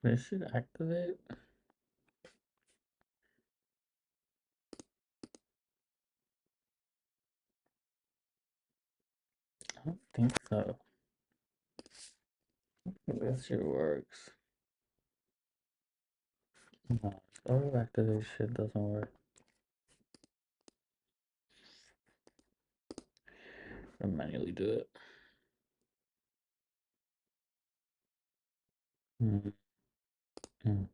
This should activate. I don't think so. This shit works. No, auto activate shit doesn't work. I'll manually do it. Mm, mm,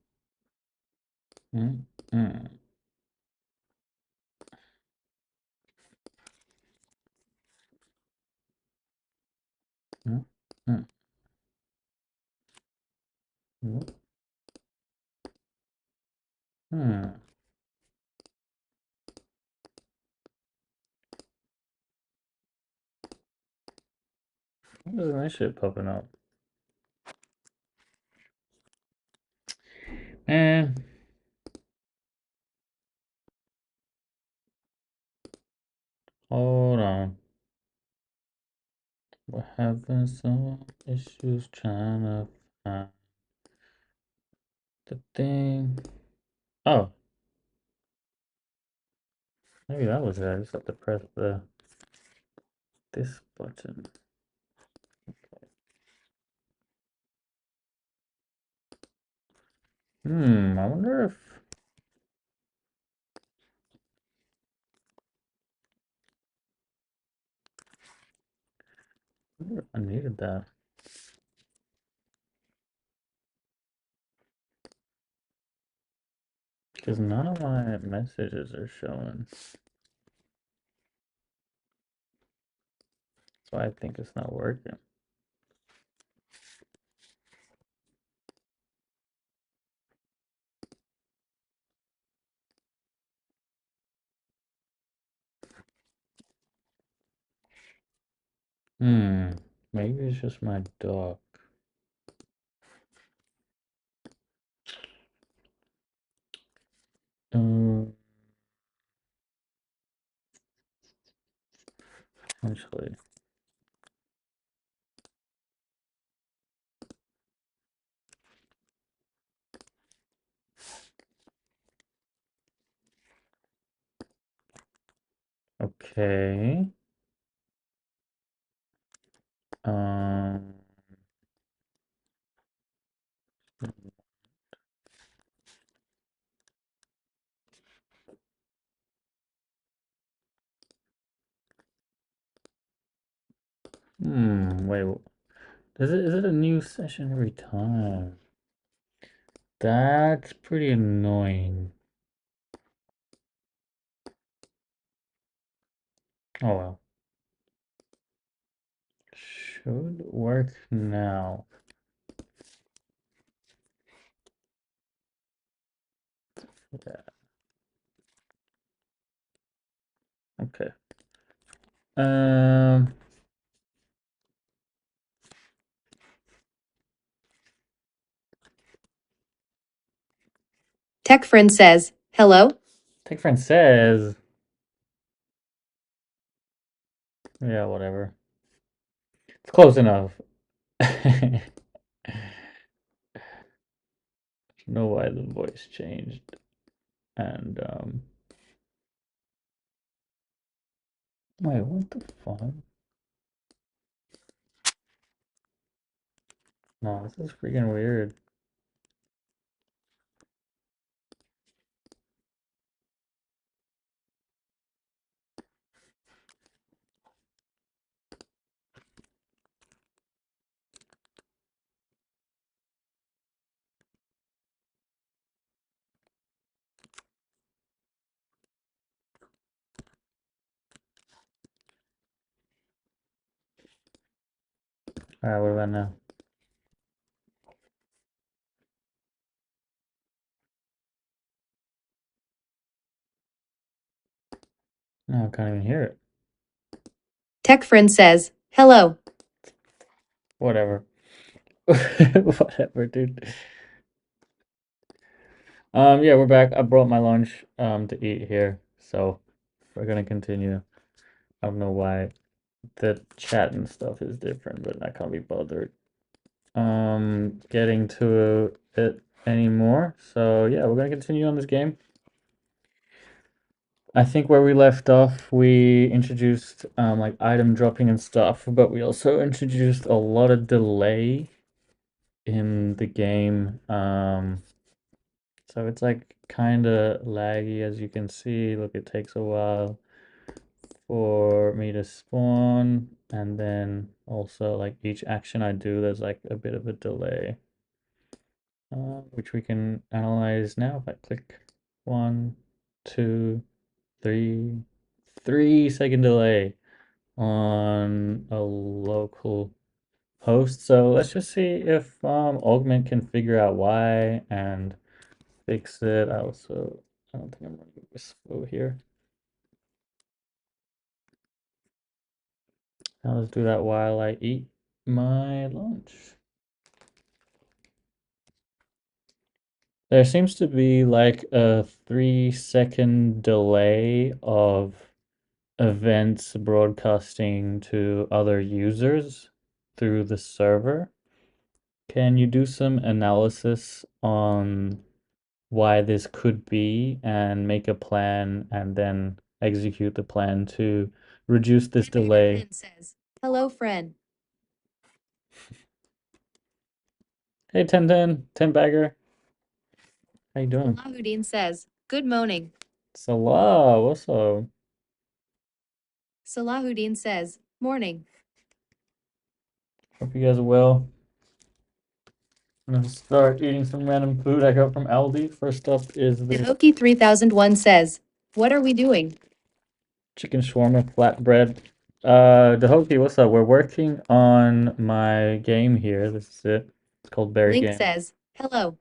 mm, mm, mm, mm, mm, mm. What is my shit popping up? Man, hold on. We're having some issues trying to find the thing. Oh, maybe that was it. I just have to press this button. I wonder if I needed that. Because none of my messages are showing. So I think it's not working. Maybe it's just my dog. Actually. Okay. Um. Wait. Is it a new session every time? That's pretty annoying. Oh well. Should work now. Yeah. Okay. Um. Tech friend says, hello? Tech friend says. Yeah, whatever. It's close enough. I don't know why the voice changed. And wait, what the fuck? No, this is freaking weird. Alright, what about now? No, I can't even hear it. Tech friend says, hello. Whatever. Whatever, dude. Yeah, we're back. I brought my lunch to eat here, so we're gonna continue. I don't know why the chat and stuff is different, but I can't be bothered. Getting to it anymore. So yeah, we're gonna continue on this game. I think where we left off, we introduced like item dropping and stuff, but we also introduced a lot of delay in the game. So it's like kind of laggy as you can see. Look, it takes a while for me to spawn, and then also like each action I do, there's like a bit of a delay, which we can analyze now. If I click 1, 2, 3, 3 second delay on a local host. So let's just see if Augment can figure out why and fix it. I don't think I'm running this flow here. Now let's do that while I eat my lunch. There seems to be like a 3 second delay of events broadcasting to other users through the server. Can you do some analysis on why this could be and make a plan and then execute the plan to reduce this delay? Says, hello, friend. Hey, Ten Bagger, how you doing? Salahuddin says, good morning. Salah, what's up? Salahuddin says, morning. Hope you guys are well. I'm gonna start eating some random food I got from Aldi. First up is this Dehoki 3001 says, what are we doing? chicken shawarma flatbread. Dahoki, what's up? We're working on my game here. This is it. It's called Berry Link Game. says, hello.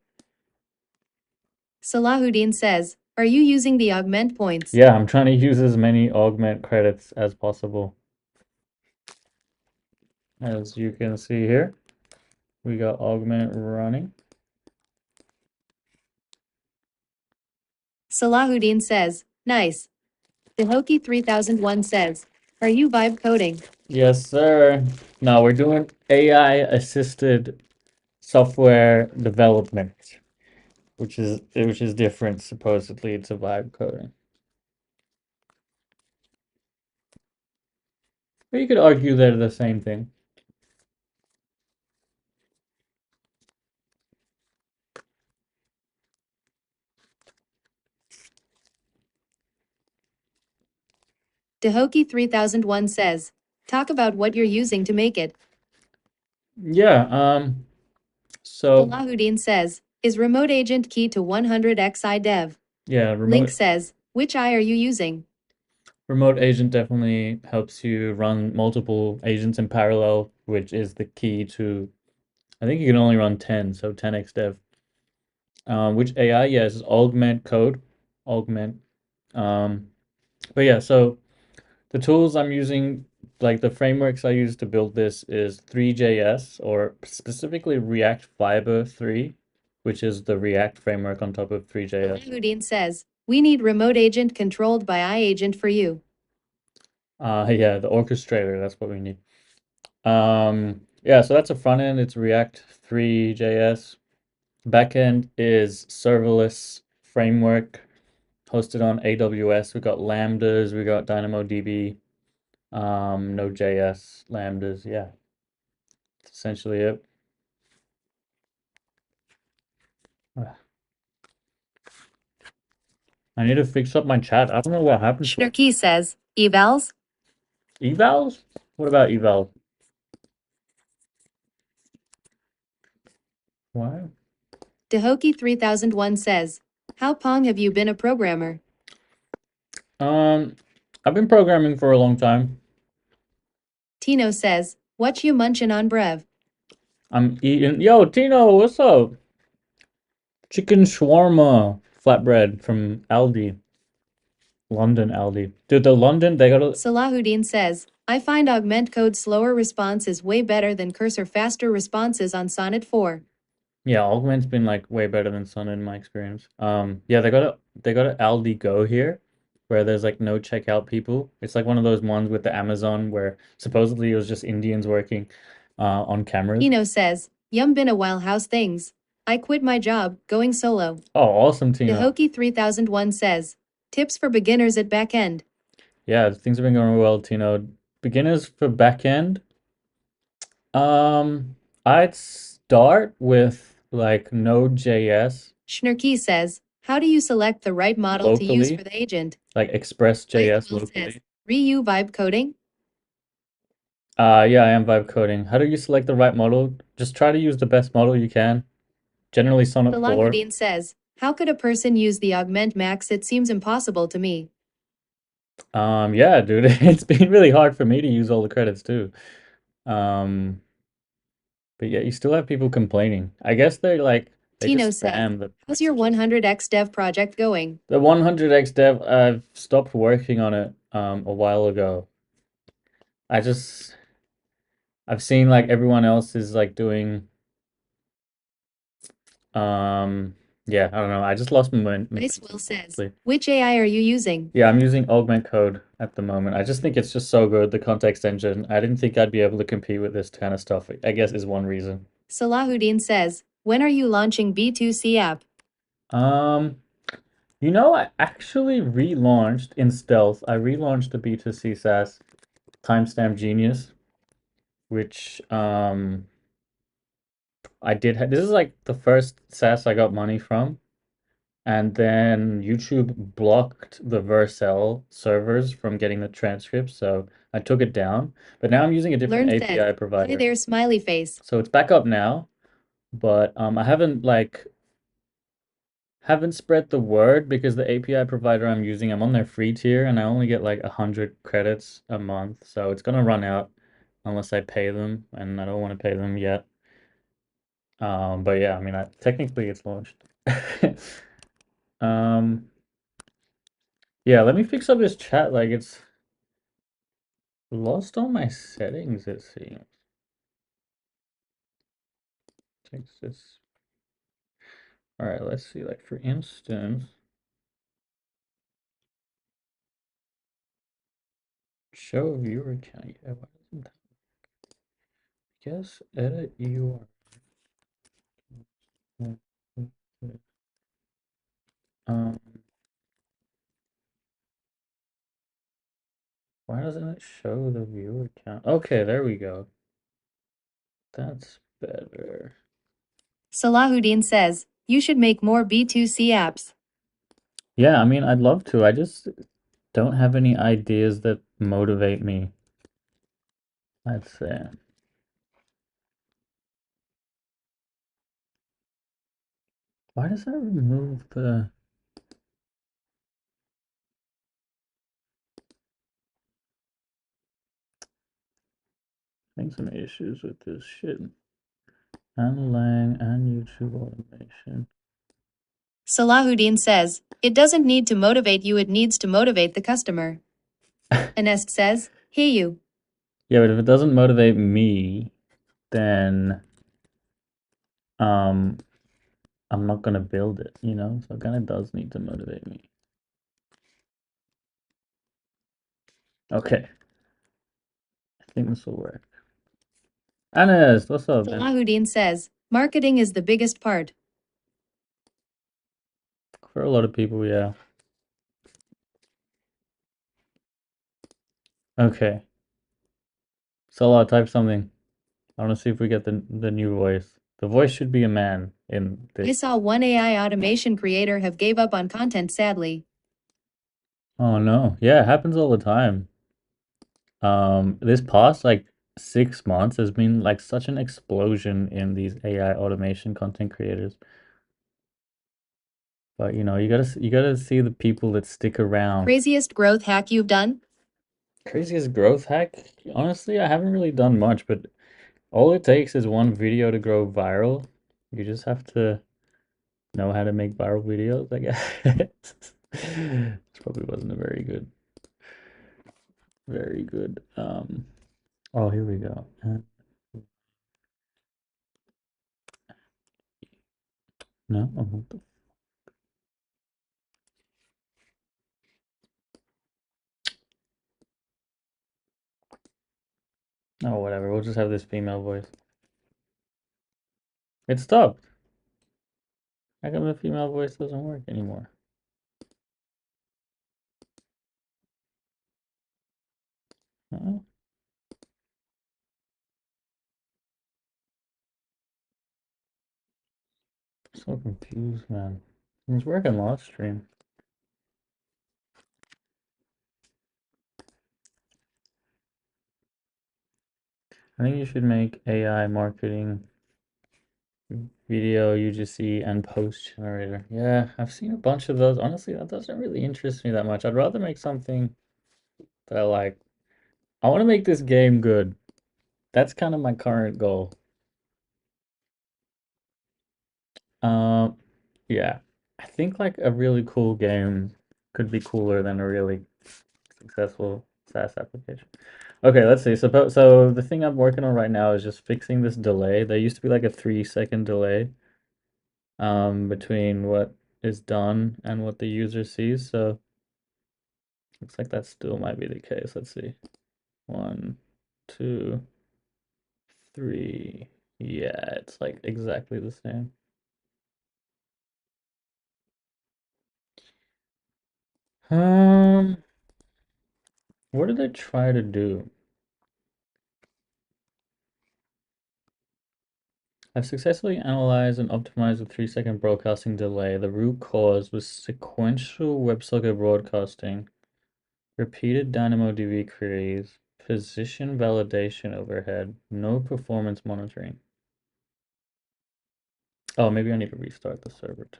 Salahuddin says, are you using the augment points? Yeah, I'm trying to use as many augment credits as possible. As you can see here, we got augment running. Salahuddin says, nice. Dehoki 3001 says, are you vibe coding? Yes, sir. No, we're doing AI assisted software development, which is different. Supposedly, it's a vibe coding. But you could argue they're the same thing. Dehoki 3001 says, talk about what you're using to make it. Yeah, so Salahuddin says, is remote agent key to 100xi dev? yeah, Link says, which eye are you using? remote agent definitely helps you run multiple agents in parallel, which is the key to, I think you can only run 10, so 10x dev. Which AI? Yes, augment code, augment. Um, but yeah, so the tools I'm using, like the frameworks I use to build this is three.js or specifically React Fiber 3, which is the React framework on top of three.js. Salahuddin says, we need remote agent controlled by iAgent for you. Yeah, the orchestrator, that's what we need. Yeah, so that's a front end, it's React 3.js. Backend is serverless framework hosted on AWS. We got Lambdas, we got DynamoDB, Node.js, Lambdas. Yeah, that's essentially it. Ah, I need to fix up my chat. I don't know what happened to it. Shnurkey says, evals? Evals? What about eval? Why? Dehoki 3001 says, how long have you been a programmer? Um, I've been programming for a long time. Tino says, what you munchin' on brev? I'm eating. Yo, Tino, what's up? Chicken shawarma flatbread from Aldi. London Aldi. Dude, the London, they got a. Salahuddin says, I find augment code slower response is way better than cursor faster responses on Sonnet 4. Yeah, Augment's been like way better than Sun in my experience. Yeah, they got a Aldi Go here, where there's like no checkout people. It's like one of those ones with the Amazon where supposedly it was just Indians working on cameras. Tino says, yum been a while how's things? I quit my job, going solo. Oh, awesome, Tina. Dehoki 3001 says, tips for beginners at backend. Yeah, things have been going well, Tino. Beginners for backend. Um, I'd start with like Node.js Schnurkey says, how do you select the right model to use locally, for the agent? like Express.js Will says, locally. Ryu vibe coding? Yeah, I am vibe coding. How do you select the right model? Just try to use the best model you can. Generally Sonnet 4. Salahuddin says, how could a person use the Augment Max? It seems impossible to me. Yeah, dude, it's been really hard for me to use all the credits too. Um, but yeah, you still have people complaining. I guess they Tino just says, spam how's your 100x dev project going? the 100x dev. I've stopped working on it a while ago. I just I've seen like everyone else is like doing yeah, I don't know. I just lost my Ice momentum Will says, honestly. which AI are you using? Yeah, I'm using Augment Code at the moment. I just think it's just so good, the context engine. I didn't think I'd be able to compete with this kind of stuff, I guess is one reason. Salahuddin says, when are you launching B2C app? Um, I actually relaunched in stealth. I relaunched the B2C SaaS Timestamp Genius, which I did this is like the first SaaS I got money from. And then YouTube blocked the Vercel servers from getting the transcripts, so I took it down. But now I'm using a different Learn says, API hi provider. there, smiley face. So it's back up now, but I haven't spread the word because the API provider I'm using, I'm on their free tier and I only get like 100 credits a month. So it's gonna run out unless I pay them, and I don't want to pay them yet. But yeah, I mean, technically it's launched. Um, yeah, let me fix up this chat. Like it's lost all my settings, it seems. Takes this. All right, let's see. Like for instance, show viewer count. Yeah, why doesn't that? Guess edit URL. Um, why doesn't it show the viewer count? Okay, there we go. That's better. Salahuddin says, you should make more B2C apps. Yeah, I mean, I'd love to. I just don't have any ideas that motivate me. I'd say. Why does that remove the? I think some issues with this shit. And Lang and YouTube automation. Salahuddin says, it doesn't need to motivate you, it needs to motivate the customer. Anest says, hey you. Yeah, but if it doesn't motivate me, then um I'm not gonna build it, you know? So it kind of does need to motivate me. Okay, I think this will work. Anas, what's up, man? Salahuddin says, marketing is the biggest part. For a lot of people, yeah. Okay, so I'll type something. I want to see if we get the new voice. The voice should be a man in I this. saw one AI automation creator have gave up on content sadly. Oh no, yeah, it happens all the time. This past like 6 months has been like such an explosion in these AI automation content creators. But you gotta see the people that stick around. Craziest growth hack you've done? Craziest growth hack? Honestly, I haven't really done much, but all it takes is one video to go viral. You just have to know how to make viral videos, I guess. This probably wasn't a very good. Oh, here we go. No, oh, what the Oh, whatever. We'll just have this female voice. It stopped. How come the female voice doesn't work anymore? Huh? So confused, man. It was working last stream. I think you should make AI marketing video UGC and post generator. Yeah, I've seen a bunch of those. Honestly, that doesn't really interest me that much. I'd rather make something that I like. I want to make this game good. That's kind of my current goal. Um, yeah. I think like a really cool game could be cooler than a really successful SaaS application. Okay, let's see. So the thing I'm working on right now is just fixing this delay. There used to be like a 3 second delay between what is done and what the user sees. So looks like that still might be the case. Let's see. 1, 2, 3. Yeah, it's like exactly the same. Um, what did I try to do? I've successfully analyzed and optimized the 3 second broadcasting delay. The root cause was sequential WebSocket broadcasting, repeated DynamoDB queries, position validation overhead, no performance monitoring. Oh, maybe I need to restart the server too.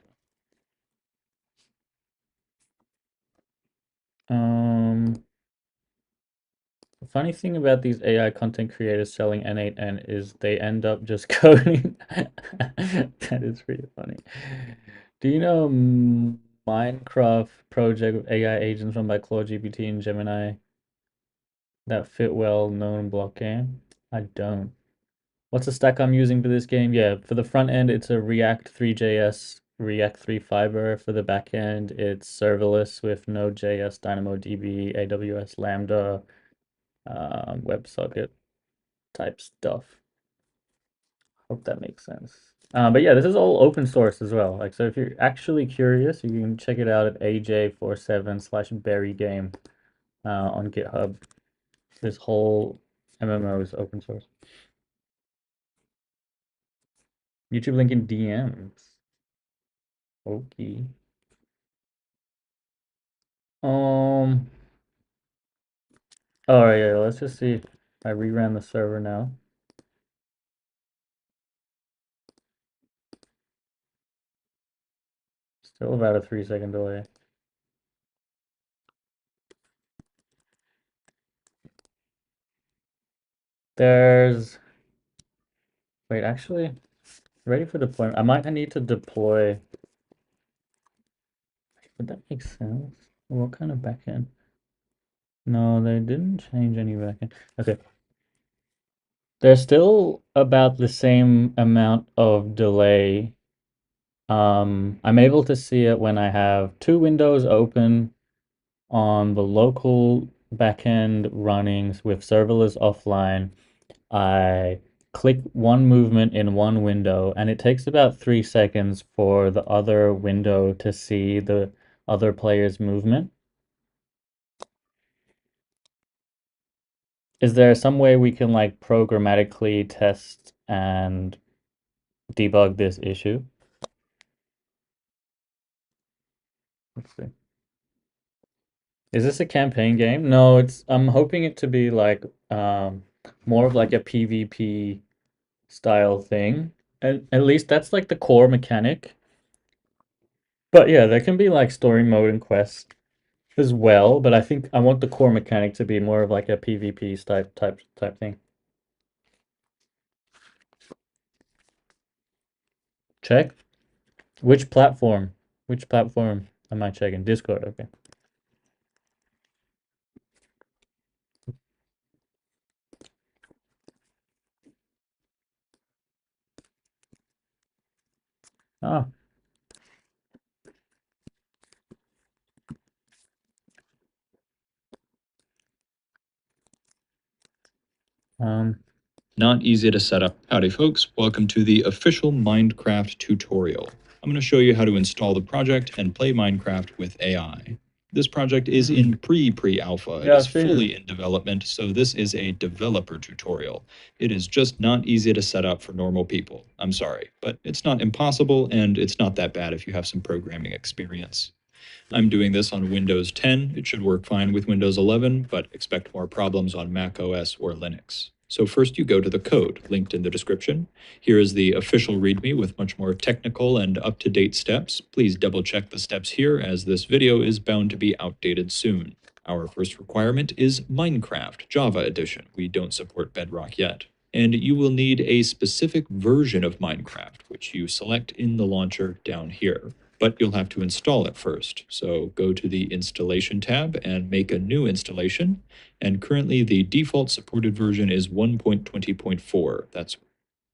The funny thing about these AI content creators selling N8N is they end up just coding. That is pretty funny. Do you know Minecraft project with AI agents run by Claude GPT and Gemini that fit well known block game? I don't. What's the stack I'm using for this game? Yeah, for the front end, it's a React 3.js, React 3 Fiber. For the back end, it's serverless with Node.js, DynamoDB, AWS Lambda, WebSocket type stuff. Hope that makes sense. But yeah, this is all open source as well. Like, so if you're actually curious, you can check it out at aj47/berrygame on GitHub. This whole MMO is open source. YouTube link in DMs. Okay. Um. All right, yeah. Let's just see. I reran the server now. Still about a 3 second delay. There's. Wait, actually, ready for deployment. I might need to deploy. Would that make sense? What kind of backend? No, they didn't change any backend. Okay. There's still about the same amount of delay. I'm able to see it when I have two windows open on the local backend running with serverless offline. I click one movement in one window, and it takes about 3 seconds for the other window to see the other player's movement. Is there some way we can like programmatically test and debug this issue? Let's see. Is this a campaign game? No, I'm hoping it to be like more of like a PvP style thing. And at least that's like the core mechanic. But yeah, there can be like story mode and quests as well, but I think I want the core mechanic to be more of like a PvP type thing. Check. Which platform? Which platform am I checking? Discord, okay. Ah, um, Not easy to set up. Howdy folks, welcome to the official Minecraft tutorial. I'm going to show you how to install the project and play Minecraft with AI. This project is in pre-alpha. It Yeah, is I've seen fully it. in development, so this is a developer tutorial. It is just not easy to set up for normal people. I'm sorry, but it's not impossible, and it's not that bad if you have some programming experience. I'm doing this on Windows 10. It should work fine with Windows 11, but expect more problems on Mac OS or Linux. So first you go to the code linked in the description. Here is the official README with much more technical and up-to-date steps. Please double check the steps here as this video is bound to be outdated soon. Our first requirement is Minecraft Java Edition. We don't support Bedrock yet. And you will need a specific version of Minecraft, which you select in the launcher down here. But you'll have to install it first. So go to the Installation tab and make a new installation. And currently the default supported version is 1.20.4. That's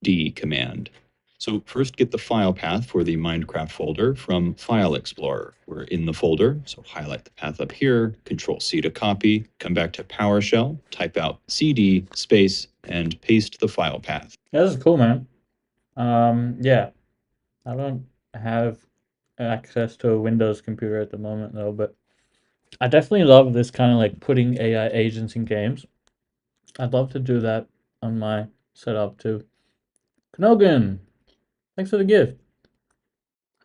D command. So first get the file path for the Minecraft folder from File Explorer. We're in the folder, so highlight the path up here, Control C to copy, come back to PowerShell, type out CD space, and paste the file path. Yeah, this is cool, man. Yeah, I don't have access to a Windows computer at the moment though, but I definitely love this kind of like putting AI agents in games. I'd love to do that on my setup too. Knogan, thanks for the gift.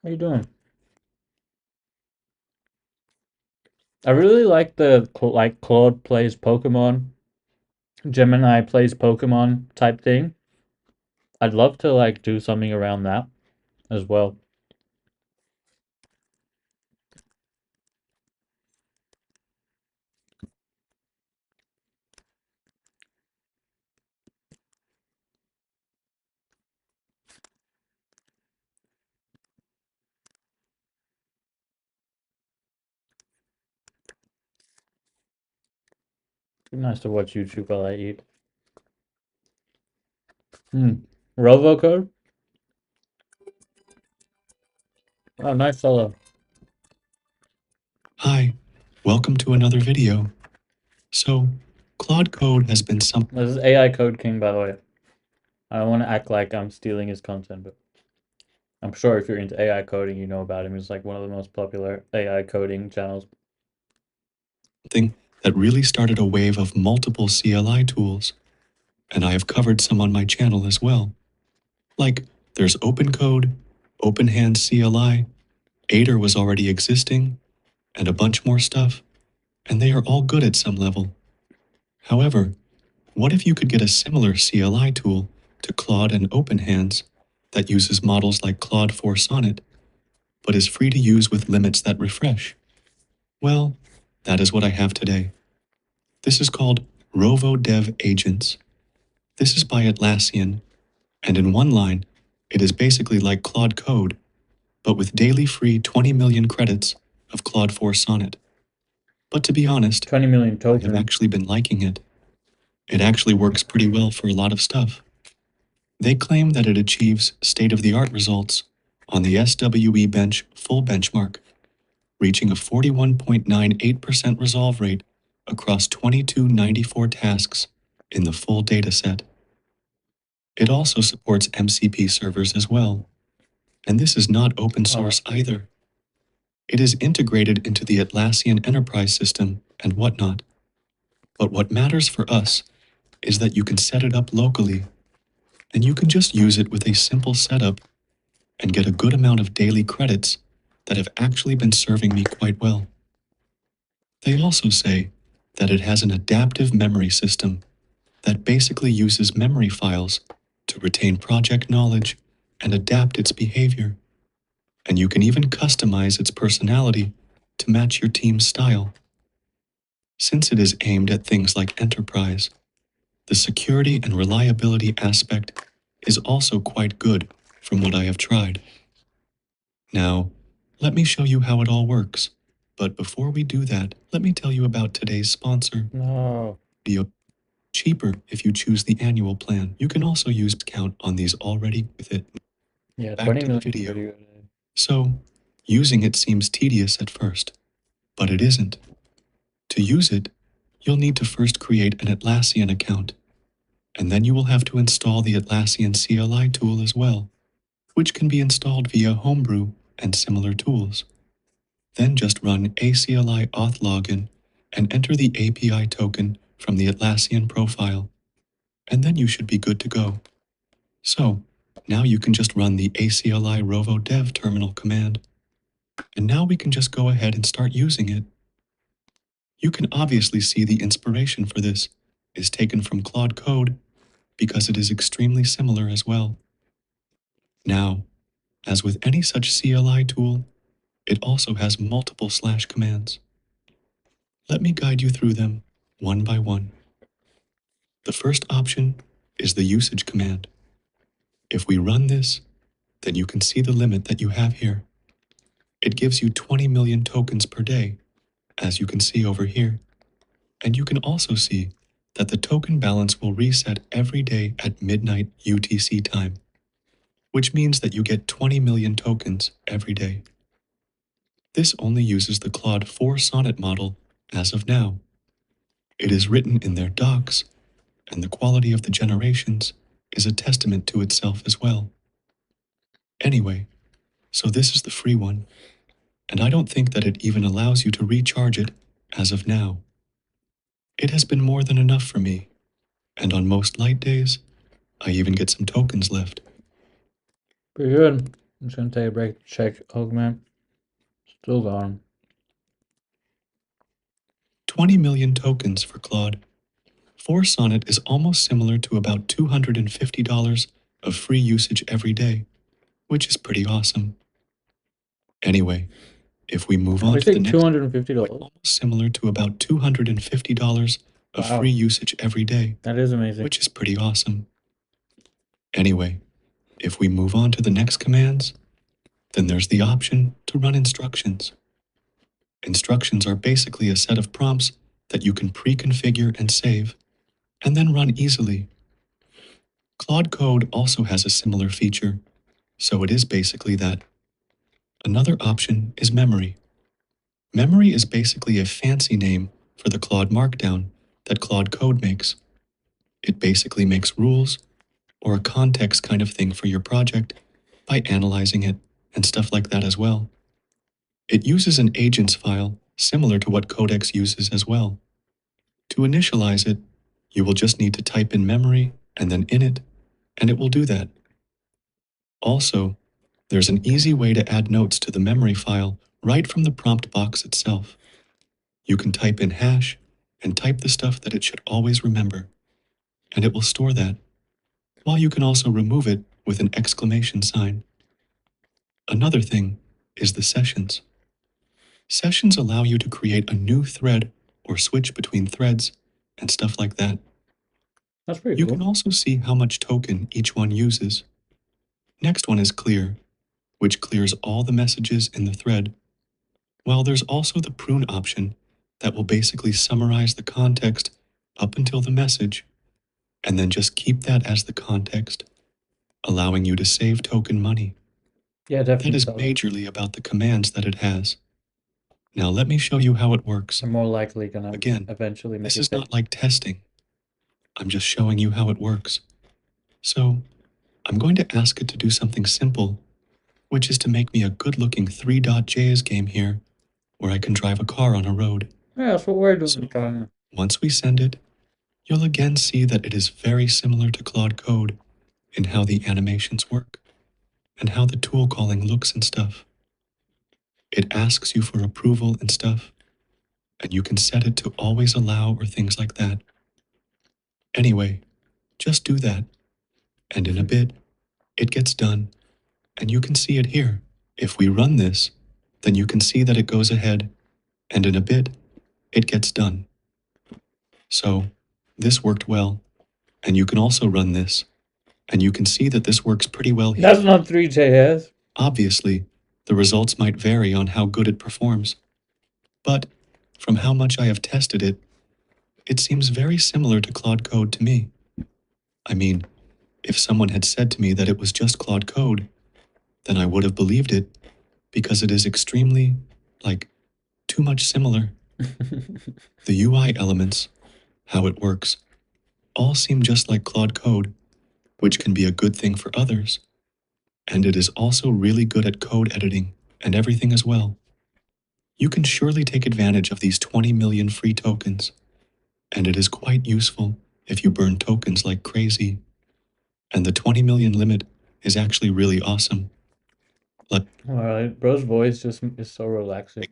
How you doing? I really like the like Claude plays Pokemon, Gemini plays Pokemon type thing. I'd love to like do something around that as well. Be nice to watch YouTube while I eat. Robocode? Oh, nice fellow. Hi, welcome to another video. So, Claude Code has been something. This is AI Code King, by the way. I don't want to act like I'm stealing his content, but I'm sure if you're into AI coding, you know about him. He's like one of the most popular AI coding channels. That really started a wave of multiple CLI tools, and I have covered some on my channel as well. Like, there's OpenCode, OpenHand CLI, Aider was already existing, and a bunch more stuff, and they are all good at some level. However, what if you could get a similar CLI tool to Claude and OpenHands that uses models like Claude 4 Sonnet, but is free to use with limits that refresh? Well, that is what I have today. This is called RovoDev Agents. This is by Atlassian, and in one line, it is basically like Claude Code, but with daily free 20 million credits of Claude 4 Sonnet. But to be honest, 20 million I have tokens. actually been liking it. It actually works pretty well for a lot of stuff. They claim that it achieves state-of-the-art results on the SWE bench full benchmark, reaching a 41.98% resolve rate across 2294 tasks in the full dataset. It also supports MCP servers as well, and this is not open source either. It is integrated into the Atlassian enterprise system and whatnot. But what matters for us is that you can set it up locally, and you can just use it with a simple setup and get a good amount of daily credits that have actually been serving me quite well. They also say that it has an adaptive memory system that basically uses memory files to retain project knowledge and adapt its behavior. And you can even customize its personality to match your team's style. Since it is aimed at things like enterprise, the security and reliability aspect is also quite good from what I have tried. Now, let me show you how it all works. But before we do that, let me tell you about today's sponsor. No. Be cheaper if you choose the annual plan. You can also use discount on these already with it. Yeah, Back 20 to the million. video. So, using it seems tedious at first, but it isn't. To use it, you'll need to first create an Atlassian account, and then you will have to install the Atlassian CLI tool as well. which can be installed via Homebrew and similar tools. Then just run ACLI auth login and enter the API token from the Atlassian profile, and then you should be good to go. So, now you can just run the ACLI rovo dev terminal command, and now we can just go ahead and start using it. You can obviously see the inspiration for this is taken from Claude Code because it is extremely similar as well. Now, as with any such CLI tool, it also has multiple slash commands. Let me guide you through them one by one. The first option is the usage command. If we run this, then you can see the limit that you have here. It gives you 20 million tokens per day, as you can see over here. And you can also see that the token balance will reset every day at midnight UTC time, which means that you get 20 million tokens every day. This only uses the Claude 4 Sonnet model as of now. It is written in their docs, and the quality of the generations is a testament to itself as well. Anyway, so this is the free one, and I don't think that it even allows you to recharge it as of now. It has been more than enough for me, and on most light days, I even get some tokens left. Pretty good. I'm just gonna take a break to check augment. Still gone. 20 million tokens for Claude. 4 Sonnet is almost similar to about $250 of free usage every day, which is pretty awesome. Anyway, if we move on We to the think next, $250. almost similar to about $250 of Wow. free usage every day, That is amazing. which is pretty awesome. Anyway, if we move on to the next commands, then there's the option to run instructions. Instructions are basically a set of prompts that you can pre-configure and save, and then run easily. Claude Code also has a similar feature, so it is basically that. Another option is memory. Memory is basically a fancy name for the Claude Markdown that Claude Code makes. It basically makes rules, or a context kind of thing for your project, by analyzing it and stuff like that as well. It uses an agents file similar to what Codex uses as well. To initialize it, you will just need to type in memory and then init, and it will do that. Also, there's an easy way to add notes to the memory file right from the prompt box itself. You can type in hash and type the stuff that it should always remember, and it will store that, while you can also remove it with an exclamation sign. Another thing is the sessions. Sessions allow you to create a new thread or switch between threads and stuff like that. That's pretty You cool. can also see how much token each one uses. Next one is clear, which clears all the messages in the thread, while there's also the prune option that will basically summarize the context up until the message, and then just keep that as the context, allowing you to save token money. Yeah, definitely. That is so. majorly about the commands that it has. Now let me show you how it works. They're more likely gonna Again, eventually make this it is big. not like testing. I'm just showing you how it works. So, I'm going to ask it to do something simple, which is to make me a good-looking three.js game here, where I can drive a car on a road. Yeah, that's what we're doing. So, once we send it, you'll again see that it is very similar to Claude Code in how the animations work and how the tool calling looks and stuff. It asks you for approval and stuff, and you can set it to always allow or things like that. Anyway, just do that, and in a bit, it gets done, and you can see it here. If we run this, then you can see that it goes ahead, and in a bit, it gets done. So, this worked well, and you can also run this, and you can see that this works pretty well here. That's not three.js. Obviously, the results might vary on how good it performs, but from how much I have tested it, it seems very similar to Claude Code to me. I mean, if someone had said to me that it was just Claude Code, then I would have believed it, because it is extremely, too much similar. The UI elements, how it works, all seem just like Claude Code, which can be a good thing for others, And it is also really good at code editing and everything as well. You can surely take advantage of these 20 million free tokens, and it is quite useful if you burn tokens like crazy. And the 20 million limit is actually really awesome. Alright, bro's voice just is so relaxing.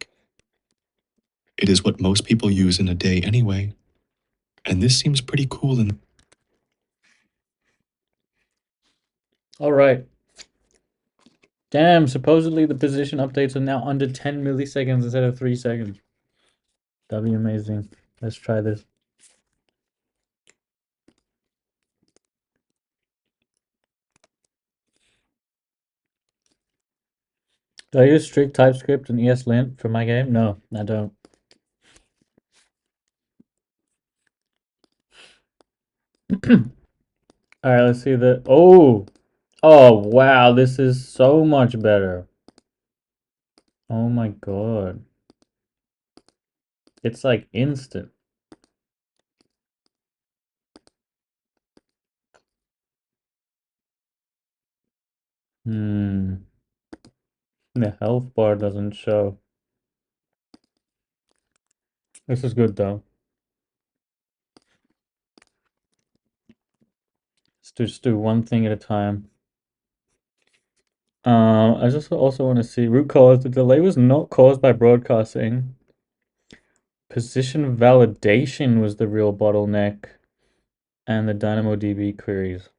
It is what most people use in a day anyway. And this seems pretty cool and Alright. Damn, supposedly the position updates are now under 10 milliseconds instead of 3 seconds. That'd be amazing. Let's try this. Do I use strict TypeScript and ESLint for my game? No, I don't. Alright, let's see the... Oh! Oh, wow, this is so much better. Oh my god. It's like instant. Hmm. The health bar doesn't show. This is good though. Let's just do one thing at a time. I just also want to see root cause. The delay was not caused by broadcasting. Position validation was the real bottleneck, and the DynamoDB queries.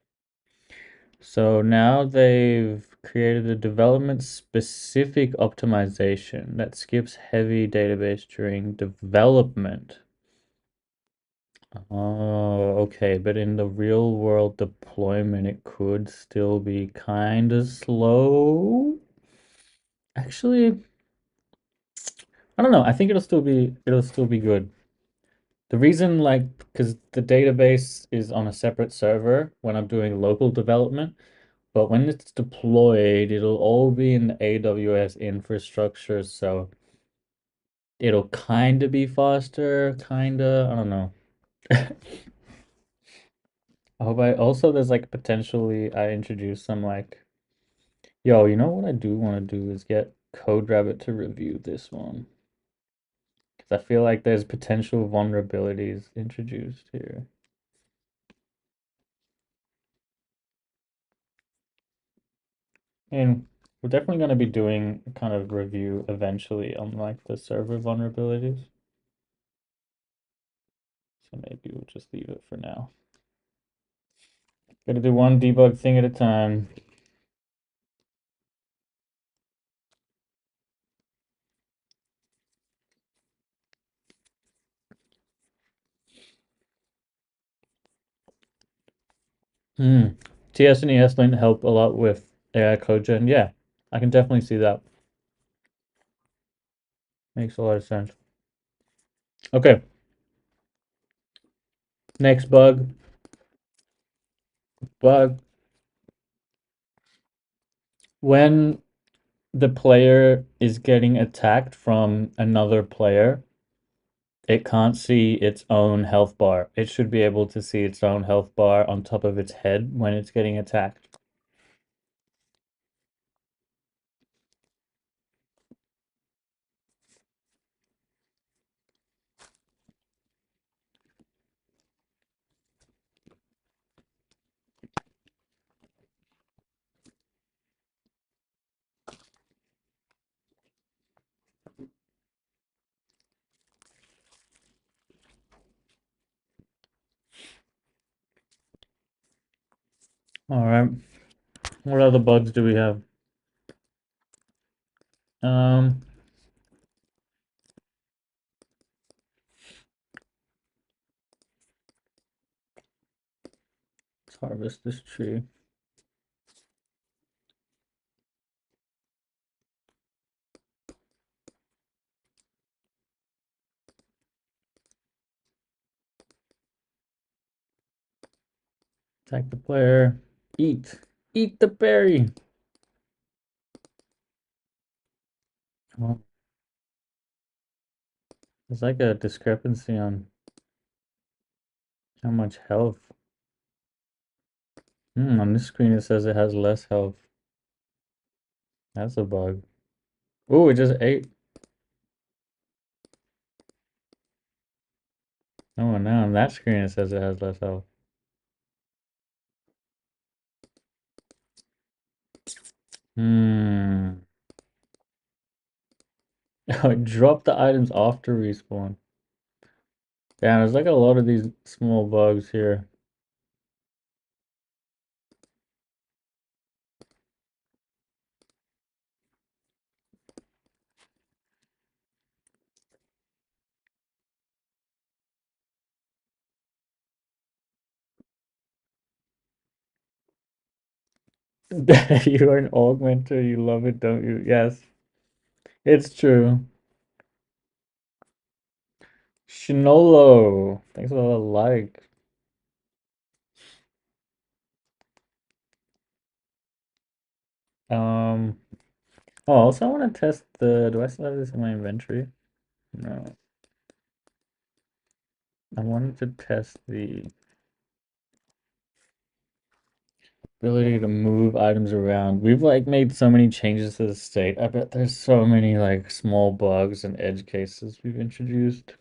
So now they've created a development specific optimization that skips heavy database during development. Oh, okay, but in the real world deployment, it could still be kind of slow. Actually, I don't know. I think it'll still be good. The reason, like, because the database is on a separate server when I'm doing local development, but when it's deployed, it'll all be in the AWS infrastructure, so it'll kind of be faster, kind of. I don't know. I hope there's like potentially I introduce some like, yo, you know what I do want to do is get CodeRabbit to review this one. Because I feel like there's potential vulnerabilities introduced here. And we're definitely going to be doing a kind of review eventually on like the server vulnerabilities. So maybe we'll just leave it for now. Gotta do one debug thing at a time. TS and ESLint help a lot with AI code gen. Yeah, I can definitely see that. Makes a lot of sense. Okay. Next bug. Bug. When the player is getting attacked from another player, it can't see its own health bar. It should be able to see its own health bar on top of its head when it's getting attacked. All right. What other bugs do we have? Um, let's harvest this tree. Attack the player. Eat. Eat the berry. Oh, there's like a discrepancy on how much health. On this screen it says it has less health. That's a bug. Ooh, it just ate. Oh, now on that screen it says it has less health. Hmm. Oh, it dropped the items after respawn. Damn, there's like a lot of these small bugs here. You are an augmenter, you love it, don't you? Yes, it's true. Shinolo, thanks for the like. Um, oh, also I want to test the, do I still have this in my inventory? No, I wanted to test the ability to move items around. We've like made so many changes to the state. I bet there's so many like small bugs and edge cases we've introduced.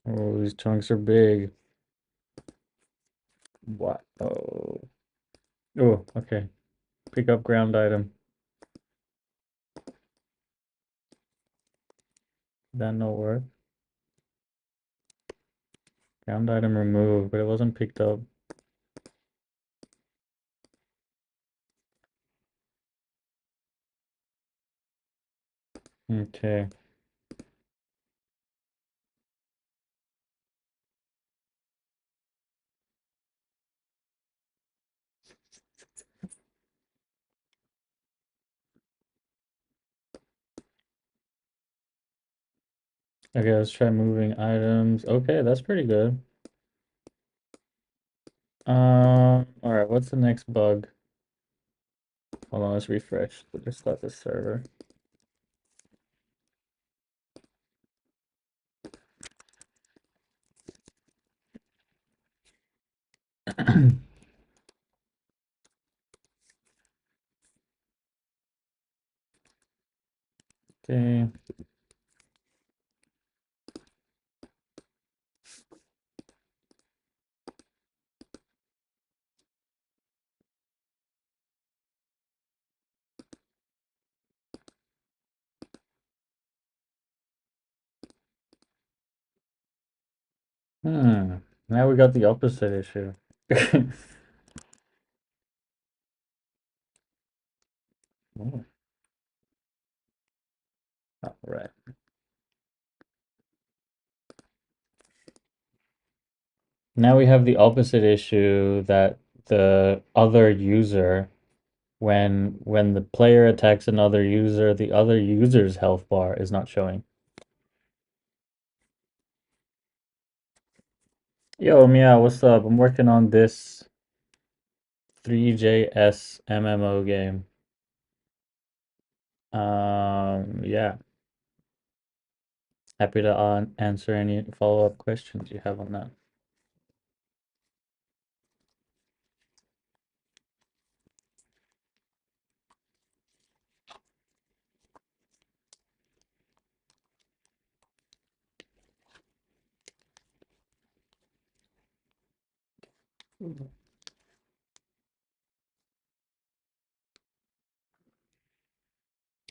Oh, these chunks are big. What? Oh. Oh, okay. Pick up ground item. Did that not work? Ground item removed, but it wasn't picked up. Okay. Okay, let's try moving items. Okay, that's pretty good. All right, what's the next bug? Hold on, let's refresh. Let's start the server. Okay. Hmm. Now we got the opposite issue. Oh, all right. Now we have the opposite issue that the other user, when the player attacks another user, the other user's health bar is not showing. Yo, Mia, what's up? I'm working on this 3.js MMO game. Yeah, happy to answer any follow-up questions you have on that.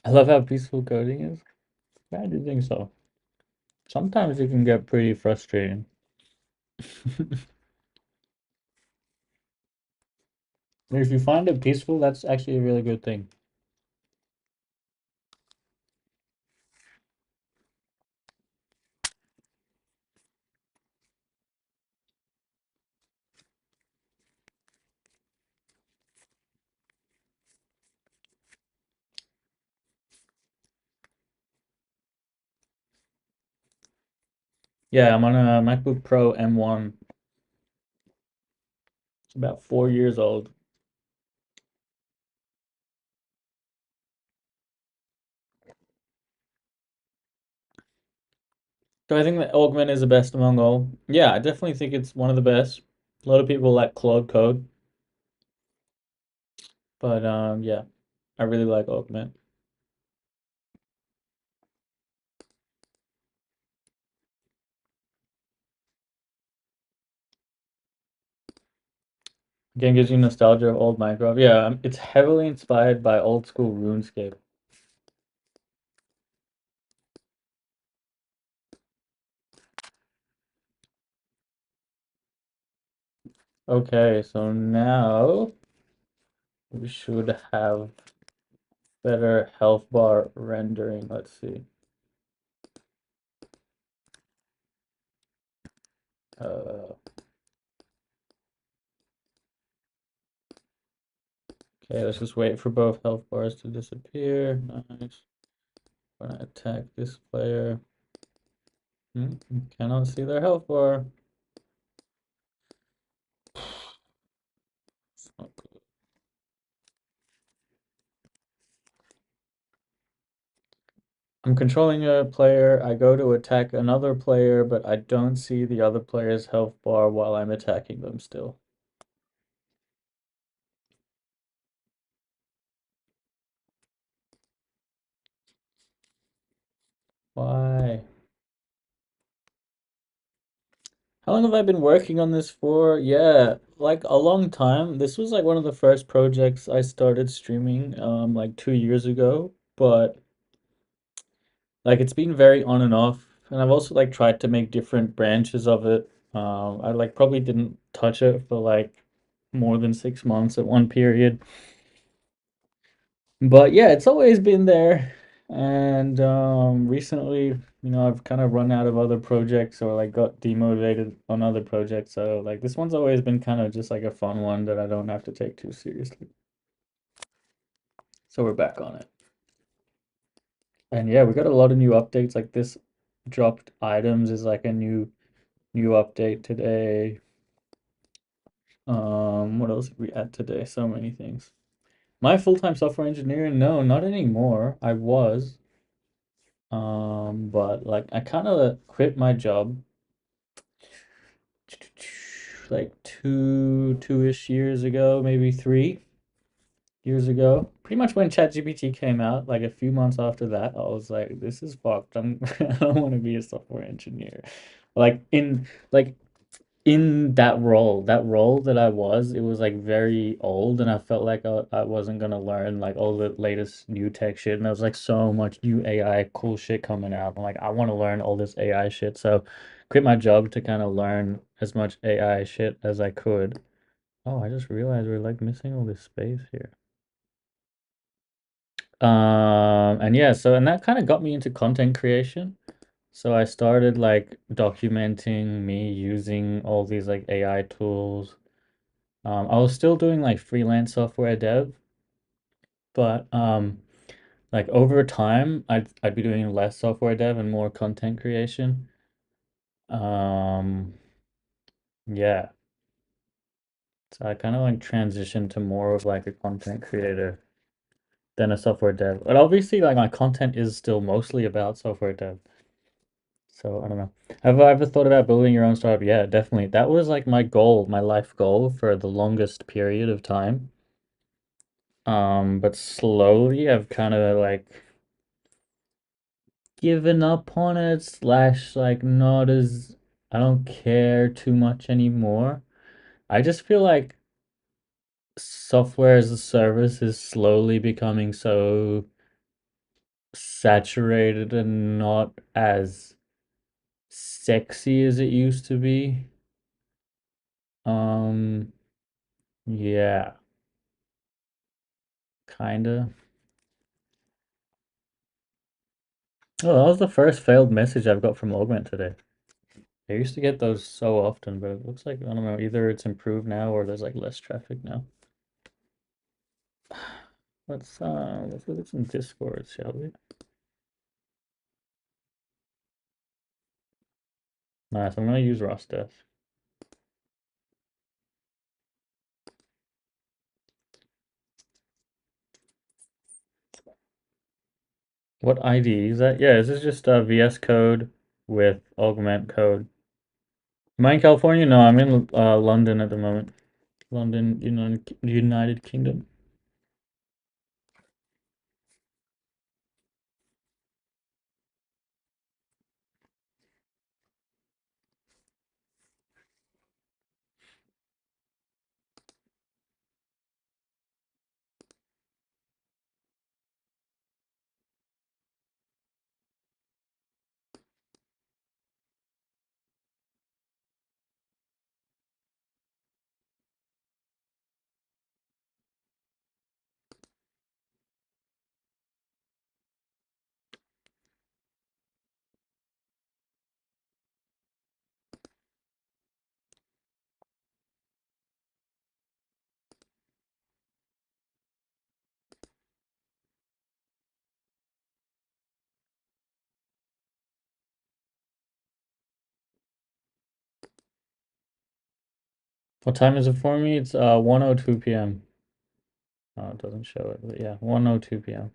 I love how peaceful coding is. Why do you think so? Sometimes it can get pretty frustrating. If you find it peaceful, that's actually a really good thing. Yeah, I'm on a MacBook Pro M1. It's about 4 years old. Do I think that Augment is the best among all? Yeah, I definitely think it's one of the best. A lot of people like Claude Code, but yeah, I really like Augment. Game gives you nostalgia of old Minecraft. Yeah, it's heavily inspired by old school RuneScape. Okay, so now we should have better health bar rendering. Let's see. Uh, okay, let's just wait for both health bars to disappear. Nice. When I attack this player, cannot see their health bar. It's not good. I'm controlling a player. I go to attack another player, but I don't see the other player's health bar while I'm attacking them still. Why? How long have I been working on this for? Yeah, like a long time. This was like one of the first projects I started streaming like 2 years ago, but like it's been very on and off. And I've also like tried to make different branches of it. I like probably didn't touch it for like more than 6 months at one period. But yeah, it's always been there. And recently, I've kind of run out of other projects or like got demotivated on other projects. So like this one's always been kind of just like a fun one that I don't have to take too seriously. So we're back on it. And yeah, we got a lot of new updates. Like this dropped items is like a new update today. What else did we add today? So many things. My full-time software engineer, no, not anymore. I was. But like I kind of quit my job like two-ish years ago, maybe 3 years ago. Pretty much when ChatGPT came out, like a few months after that, I was like, this is fucked. I don't want to be a software engineer. Like in that role that I was, it was like very old, and I felt like I wasn't gonna learn like all the latest new tech shit. And there was like so much new AI cool shit coming out. I'm like, I want to learn all this AI shit. So quit my job to kind of learn as much AI shit as I could. Oh, I just realized we're like missing all this space here. And yeah, and that kind of got me into content creation. So I started like documenting me using all these like AI tools. I was still doing like freelance software dev, but like over time, I'd be doing less software dev and more content creation. Um, yeah, so I kind of like transitioned to more of like a content creator than a software dev. But obviously, like my content is still mostly about software dev. So I don't know. Have I ever thought about building your own startup? Yeah, definitely. That was like my goal, my life goal for the longest period of time. But slowly I've kind of like given up on it, slash like not as I don't care too much anymore. I just feel like software as a service is slowly becoming so saturated and not as sexy as it used to be. Um, yeah, kinda. Oh, that was the first failed message I've got from Augment today. I used to get those so often, but it looks like, I don't know, either it's improved now or there's like less traffic now. Let's look at some Discord, shall we? Nice, I'm gonna use Rostef. What ID is that? Yeah, this is just VS Code. with augment code. Am I in California? No, I'm in London at the moment. London, United Kingdom. What time is it for me? It's 1:02 p.m. Oh, it doesn't show it, but yeah, 1:02 p.m.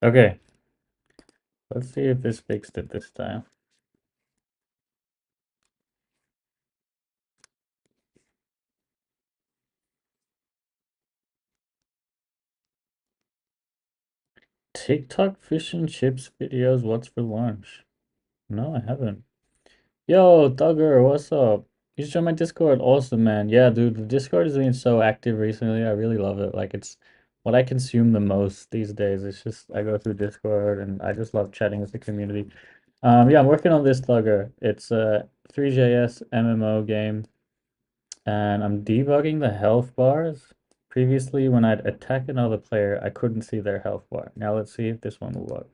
Okay, let's see if this fixed it this time. TikTok fish and chips videos, what's for lunch? No, I haven't. Yo, Thugger, what's up? You should join my Discord. Awesome, man. Yeah, dude, the Discord is being so active recently. I really love it. Like, it's what I consume the most these days. It's just I go through Discord and I just love chatting with the community. Yeah, I'm working on this Thugger. It's a 3.js MMO game, and I'm debugging the health bars. Previously, when I'd attack another player, I couldn't see their health bar. Now let's see if this one will work.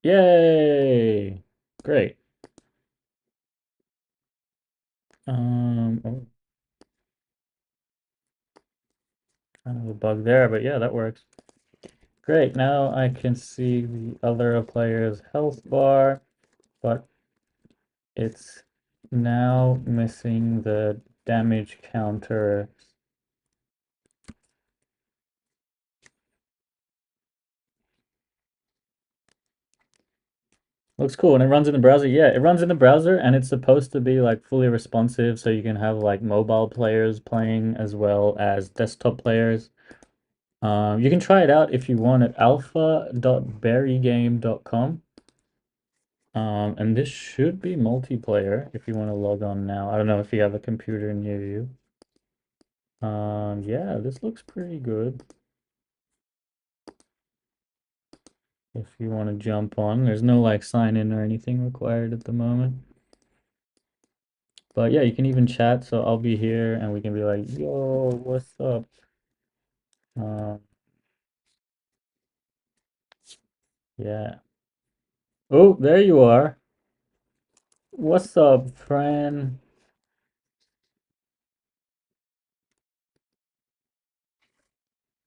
Yay! Great. Oh, kind of a bug there, but yeah, that works. Great, now I can see the other player's health bar, but it's now missing the damage counter. Looks cool, and it runs in the browser. Yeah, it runs in the browser, and it's supposed to be like fully responsive, so you can have like mobile players playing as well as desktop players. You can try it out if you want at alpha.berrygame.com. And this should be multiplayer if you want to log on now. I don't know if you have a computer near you. Yeah, this looks pretty good. If you want to jump on, there's no like sign in or anything required at the moment. But yeah, you can even chat, so I'll be here and we can be like, yo, what's up? Um, yeah. Oh, there you are. What's up, friend?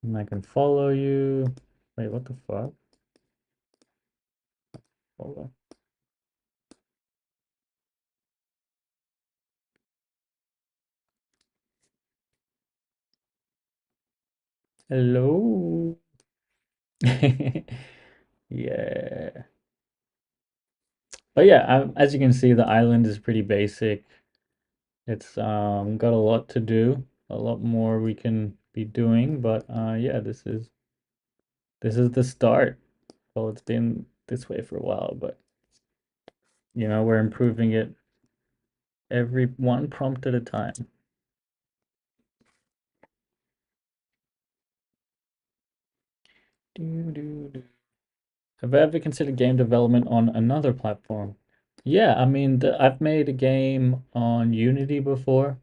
And I can follow you. Wait, what the fuck? Follow. Hello. Yeah. But yeah, as you can see, the island is pretty basic. It's got a lot to do, a lot more we can be doing, but yeah, this is the start. Well, it's been this way for a while, but we're improving it every one prompt at a time. Do, do, do. Have I ever considered game development on another platform? Yeah, I mean, I've made a game on Unity before.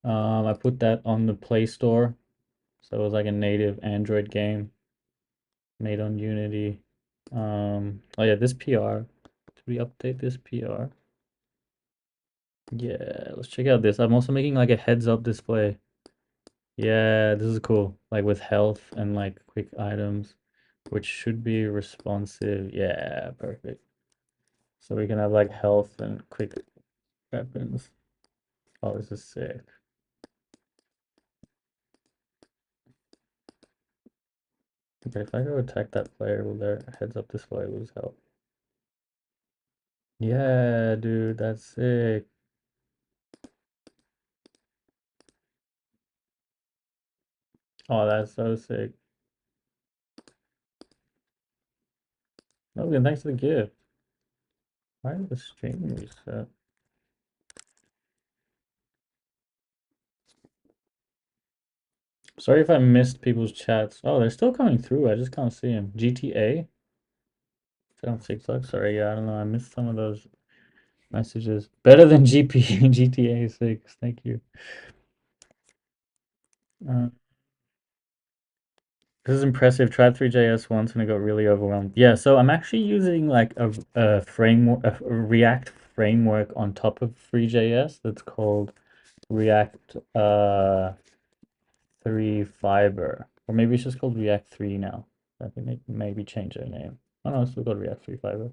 I put that on the Play Store, so it was like a native Android game made on Unity. Oh yeah, this PR. Did we update this PR? Yeah, let's check out this. I'm also making like a heads-up display. Yeah, this is cool. Like with health and like quick items, which should be responsive. Yeah, perfect. So we can have like health and quick weapons. Oh, this is sick. Okay, if I go attack that player, will their heads up display lose health? Yeah, dude, that's sick. Oh, that's so sick. Logan, thanks for the gift. Why did the stream reset? Sorry if I missed people's chats. Oh, they're still coming through. I just can't see them. GTA? Is that on TikTok? Sorry, yeah, I don't know. I missed some of those messages. Better than GTA 6. Thank you. This is impressive. Tried three.js once and I got really overwhelmed. Yeah, so I'm actually using like a framework, a React framework on top of three.js that's called React 3 Fiber. Or maybe it's just called React 3 now. I think they maybe change their name. Oh no, it's still called React 3 Fiber.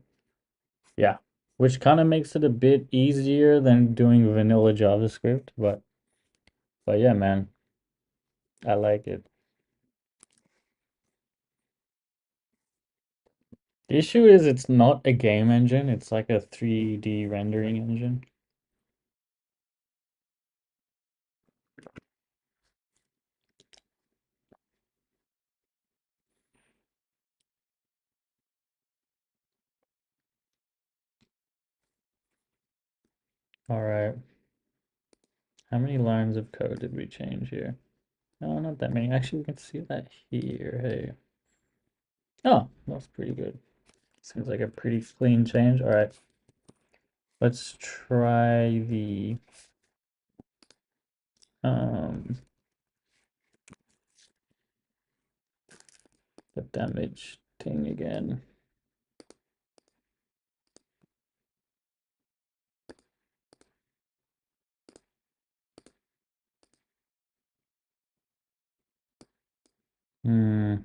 Yeah. Which kind of makes it a bit easier than doing vanilla JavaScript, but yeah, man. I like it. The issue is it's not a game engine, it's like a 3D rendering engine. All right. How many lines of code did we change here? No, not that many. Actually, we can see that here. Hey. Oh, that's pretty good. Seems like a pretty clean change. All right. Let's try um the damage thing again. Hmm.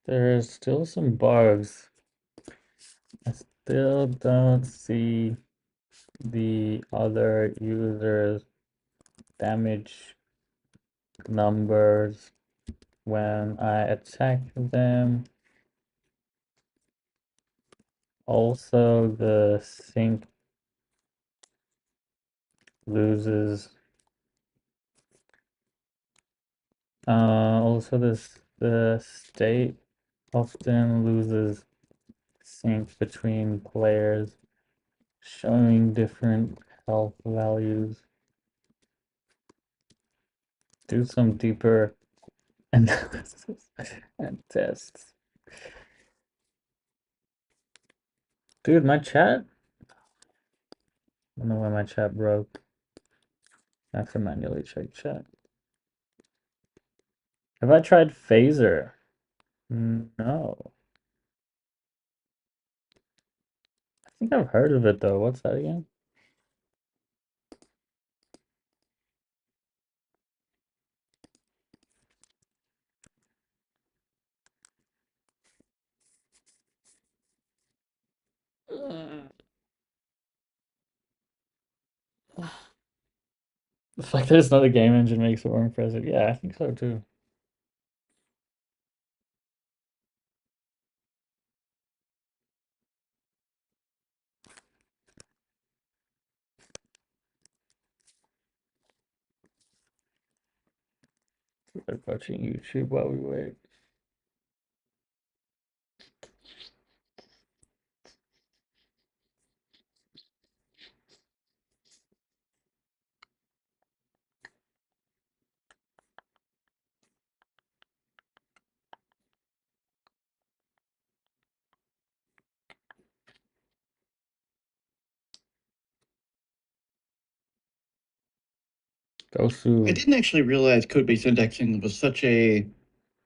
There's still some bugs. I still don't see the other users' damage numbers when I attack them. Also, the sync loses. Also, the state often loses sync between players, showing different health values. Do some deeper analysis and tests. Dude, my chat. I don't know why my chat broke. I have to manually check chat. Have I tried phaser? No. I think I've heard of it though. What's that again? The fact that it's not a game engine makes it more impressive. Yeah, I think so too. Like watching YouTube while we wait. Go I Sue. didn't actually realize code-based indexing was such a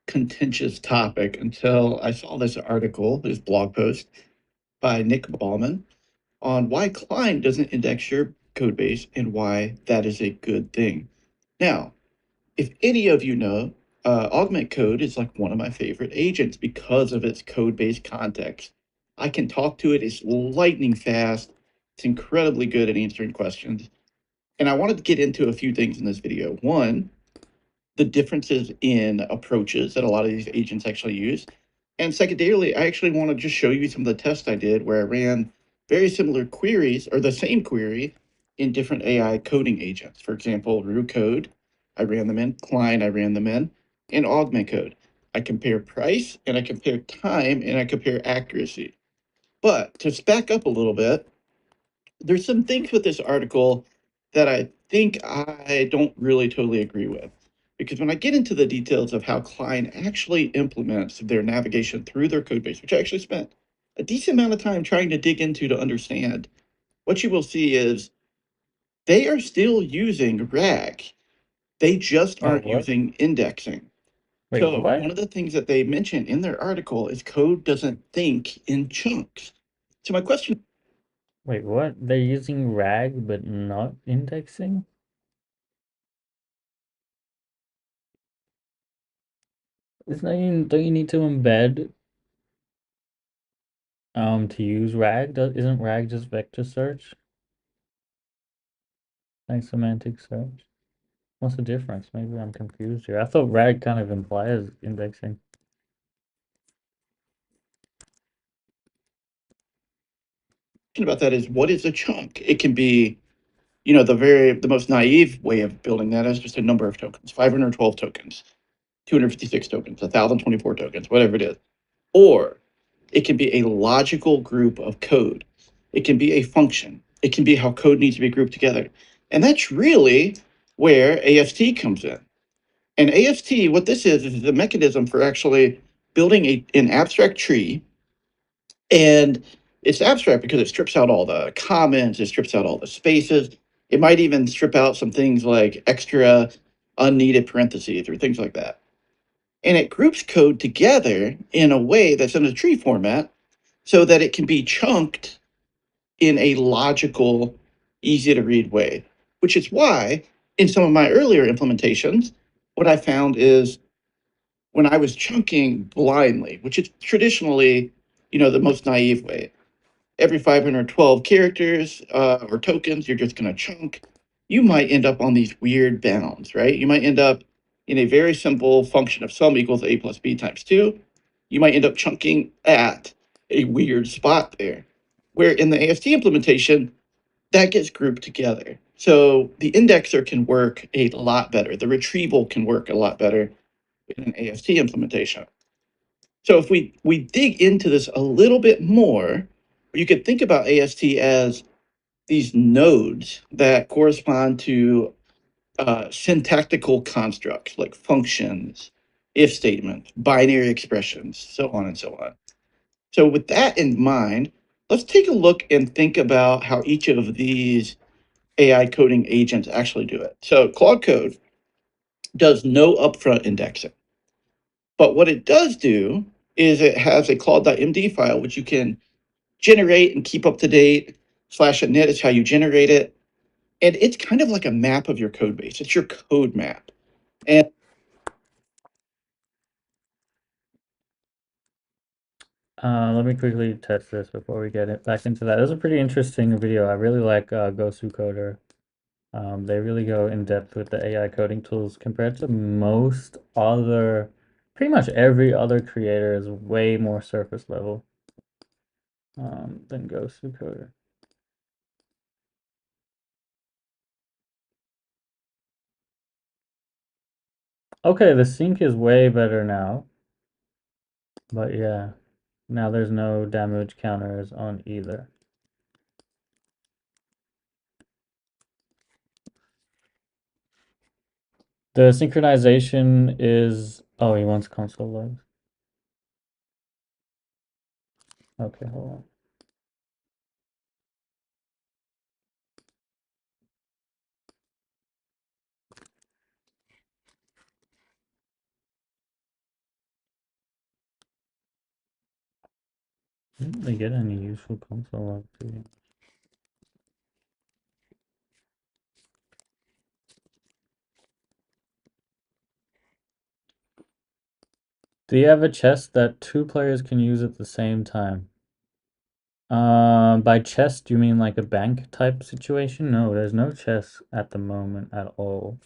contentious topic until I saw this article, this blog post by Nick Ballman on why Klein doesn't index your code base and why that is a good thing. Now, if any of you know, Augment Code is like one of my favorite agents because of its code based context. I can talk to it, it's lightning fast, it's incredibly good at answering questions. And I wanted to get into a few things in this video. One, the differences in approaches that a lot of these agents actually use. And secondarily, I actually want to just show you some of the tests I did where I ran very similar queries or the same query in different AI coding agents. For example, Rue Code, I ran them in, Klein, I ran them in Augment Code. I compare price and I compare time and I compare accuracy. But to back up a little bit, there's some things with this article that I think I don't really totally agree with. Because when I get into the details of how Klein actually implements their navigation through their code base, which I actually spent a decent amount of time trying to dig into to understand, what you will see is they are still using RAG. They just Oh, aren't what? using indexing. Wait, So what? one of the things that they mention in their article is code doesn't think in chunks. So my question. Wait, what? They're using RAG but not indexing? Don't you need to embed to use RAG? Isn't RAG just vector search? Like semantic search? What's the difference? Maybe I'm confused here. I thought RAG kind of implies indexing. About that is what is a chunk? It can be, the most naive way of building that is just a number of tokens, 512 tokens, 256 tokens, 1,024 tokens, whatever it is. Or it can be a logical group of code. It can be a function. It can be how code needs to be grouped together. And that's really where AST comes in. And AST, what this is the mechanism for actually building an abstract tree. And it's abstract because it strips out all the comments, it strips out all the spaces. It might even strip out some things like extra unneeded parentheses or things like that. And it groups code together in a way that's in a tree format so that it can be chunked in a logical, easy to read way, which is why in some of my earlier implementations, what I found is when I was chunking blindly, which is traditionally, the most naive way, every 512 characters or tokens, you're just going to chunk. You might end up on these weird bounds, right? You might end up in a very simple function of sum equals a plus b times 2. You might end up chunking at a weird spot there, where in the AST implementation, that gets grouped together. So the indexer can work a lot better. The retrieval can work a lot better in an AST implementation. So if we dig into this a little bit more, you could think about AST as these nodes that correspond to syntactical constructs like functions, if statements, binary expressions, so on and so on. So with that in mind, let's take a look and think about how each of these AI coding agents actually do it. So Claude Code does no upfront indexing. But what it does do is it has a claude.md file, which you can generate and keep up to date. /init is how you generate it. And it's kind of like a map of your code base. It's your code map. And Let me quickly test this before we get it back into that. It was a pretty interesting video. I really like Gosu Coder. They really go in depth with the AI coding tools compared to most other, pretty much every other creator is way more surface level than Gosu Coder. Okay, the sync is way better now, but yeah, now there's no damage counters on either. The synchronization is, oh, he wants console logs. Okay, hold on. Didn't they get any useful console logs? Do you have a chest that two players can use at the same time? By chest, do you mean like a bank type situation? No, there's no chest at the moment at all.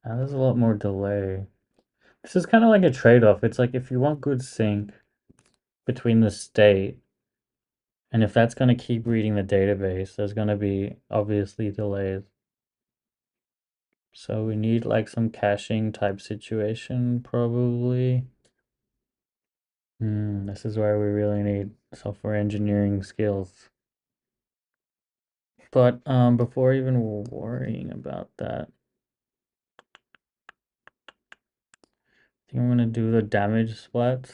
There's a lot more delay. This is kind of like a trade-off. It's like if you want good sync between the state, and if that's going to keep reading the database, there's going to be obviously delays. So we need like some caching type situation, probably. This is where we really need software engineering skills. But before even worrying about that, I think I'm gonna do the damage splats.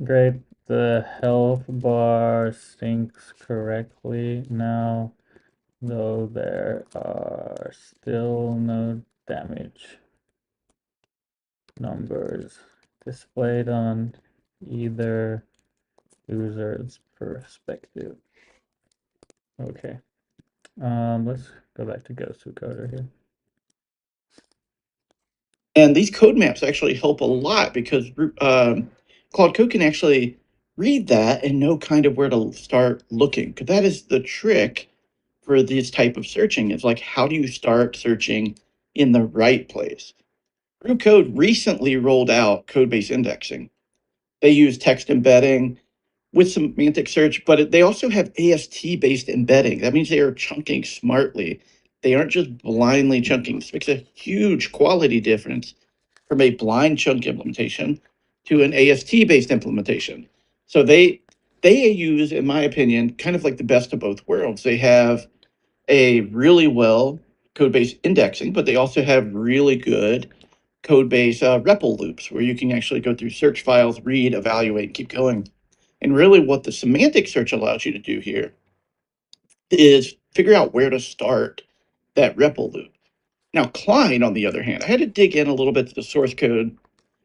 Great, the health bar syncs correctly now, though there are still no damage numbers displayed on either user's perspective. Okay, let's go back to Ghost Coder here. And these code maps actually help a lot because Claude Code can actually read that and know kind of where to start looking. Because that is the trick for this type of searching. Is like, how do you start searching in the right place? Brew Code recently rolled out code-based indexing. They use text embedding with semantic search, but they also have AST-based embedding. That means they are chunking smartly. They aren't just blindly chunking. This makes a huge quality difference from a blind chunk implementation to an AST-based implementation. So they use, in my opinion, kind of like the best of both worlds. They have a really well code-based indexing, but they also have really good code-based REPL loops where you can actually go through search files, read, evaluate, keep going. And really what the semantic search allows you to do here is figure out where to start that REPL loop. Now, Klein, on the other hand, I had to dig in a little bit to the source code,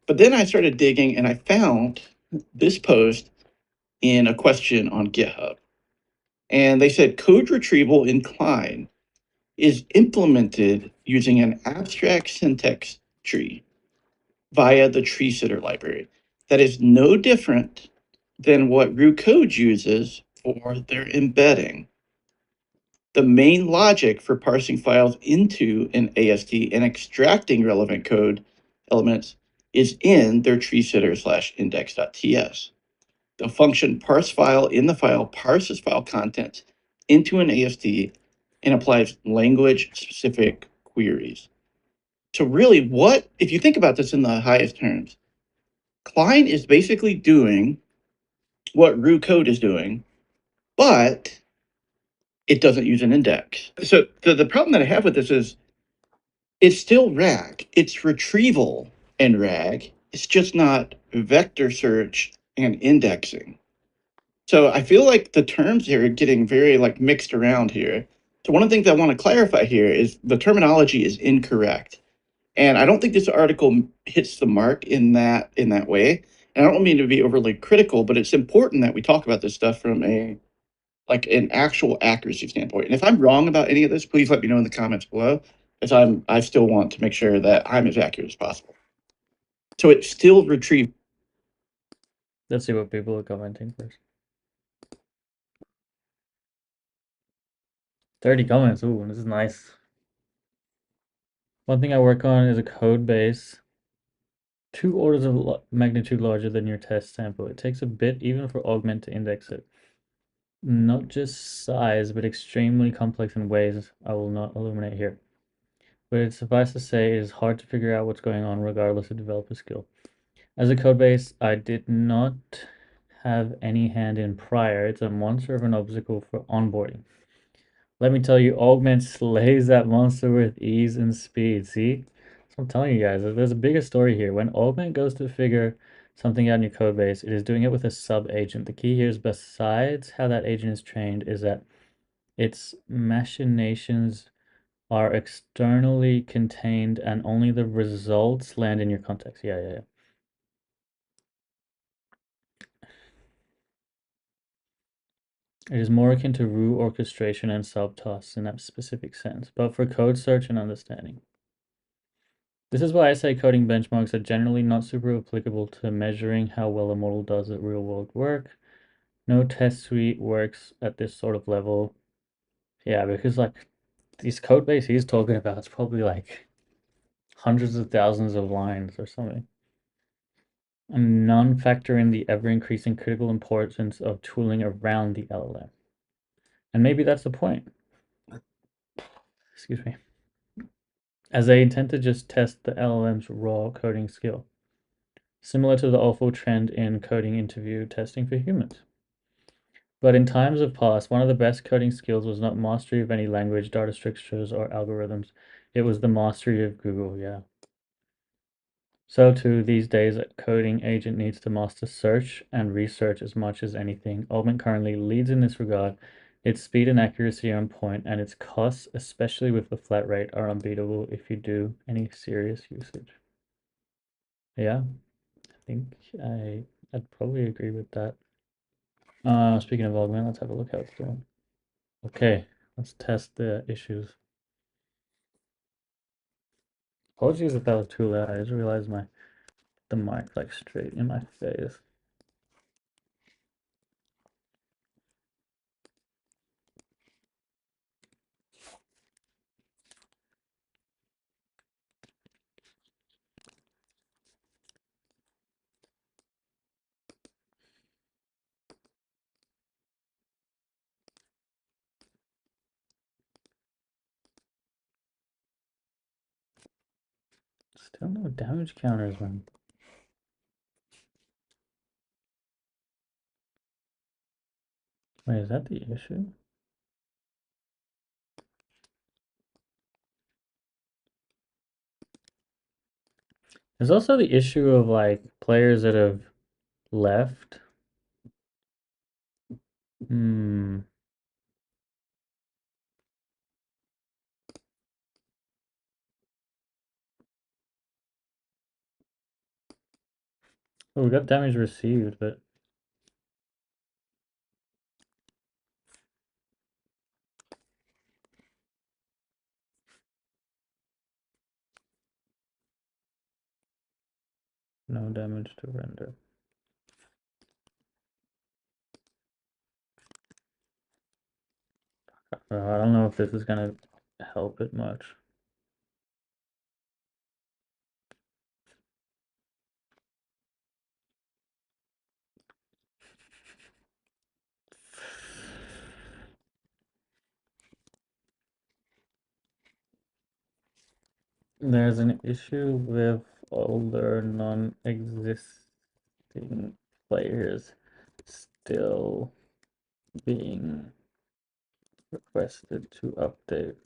but then I started digging and I found this post in a question on GitHub. And they said code retrieval in Klein is implemented using an abstract syntax tree via the tree sitter library. That is no different than what Root Code uses for their embedding. The main logic for parsing files into an AST and extracting relevant code elements is in their tree sitter / index.ts. The function parse file in the file parses file contents into an AST and applies language specific queries. So really what, if you think about this in the highest terms, Klein is basically doing what Root Code is doing, but it doesn't use an index. So the problem that I have with this is it's still RAG. It's retrieval and RAG. It's just not vector search and indexing. So I feel like the terms here are getting very like mixed around here. So one of the things I want to clarify here is the terminology is incorrect. And I don't think this article hits the mark in that way. And I don't mean to be overly critical, but it's important that we talk about this stuff from a like an actual accuracy standpoint. And if I'm wrong about any of this, please let me know in the comments below, as I still want to make sure that I'm as accurate as possible. So it still retrieves. Let's see what people are commenting first. 30 comments. Ooh, this is nice. One thing I work on is a code base 2 orders of magnitude larger than your test sample. It takes a bit even for augment to index it. Not just size, but extremely complex in ways I will not illuminate here. But it's suffice to say, it is hard to figure out what's going on regardless of developer skill. As a codebase, I did not have any hand in prior. It's a monster of an obstacle for onboarding. Let me tell you, Augment slays that monster with ease and speed. See? So I'm telling you guys, there's a bigger story here. When Augment goes to figure something out in your code base, it is doing it with a sub-agent. The key here is, besides how that agent is trained, is that its machinations are externally contained and only the results land in your context. Yeah. It is more akin to root orchestration and subtasks in that specific sense, but for code search and understanding. This is why I say coding benchmarks are generally not super applicable to measuring how well a model does at real world work. No test suite works at this sort of level. Yeah, because like these code base he's talking about, it's probably like hundreds of thousands of lines or something. And none factor in the ever increasing critical importance of tooling around the LLM. And maybe that's the point. Excuse me. As they intend to just test the LLM's raw coding skill, similar to the awful trend in coding interview testing for humans. But in times of past, one of the best coding skills was not mastery of any language, data structures, or algorithms. It was the mastery of Google, yeah. So too, these days, a coding agent needs to master search and research as much as anything. Augment currently leads in this regard. Its speed and accuracy are on point, and its costs, especially with the flat rate, are unbeatable if you do any serious usage. Yeah, I think I'd probably agree with that. Speaking of Augment, let's have a look how it's doing. Okay, let's test the issues. Apologies if that was too loud. I just realized the mic like straight in my face. Still no damage counters, man. Wait, is that the issue? There's also the issue of like players that have left. Hmm. Oh, we got damage received, but no damage to render. I don't know if this is gonna help it much. There's an issue with older non-existing players still being requested to update.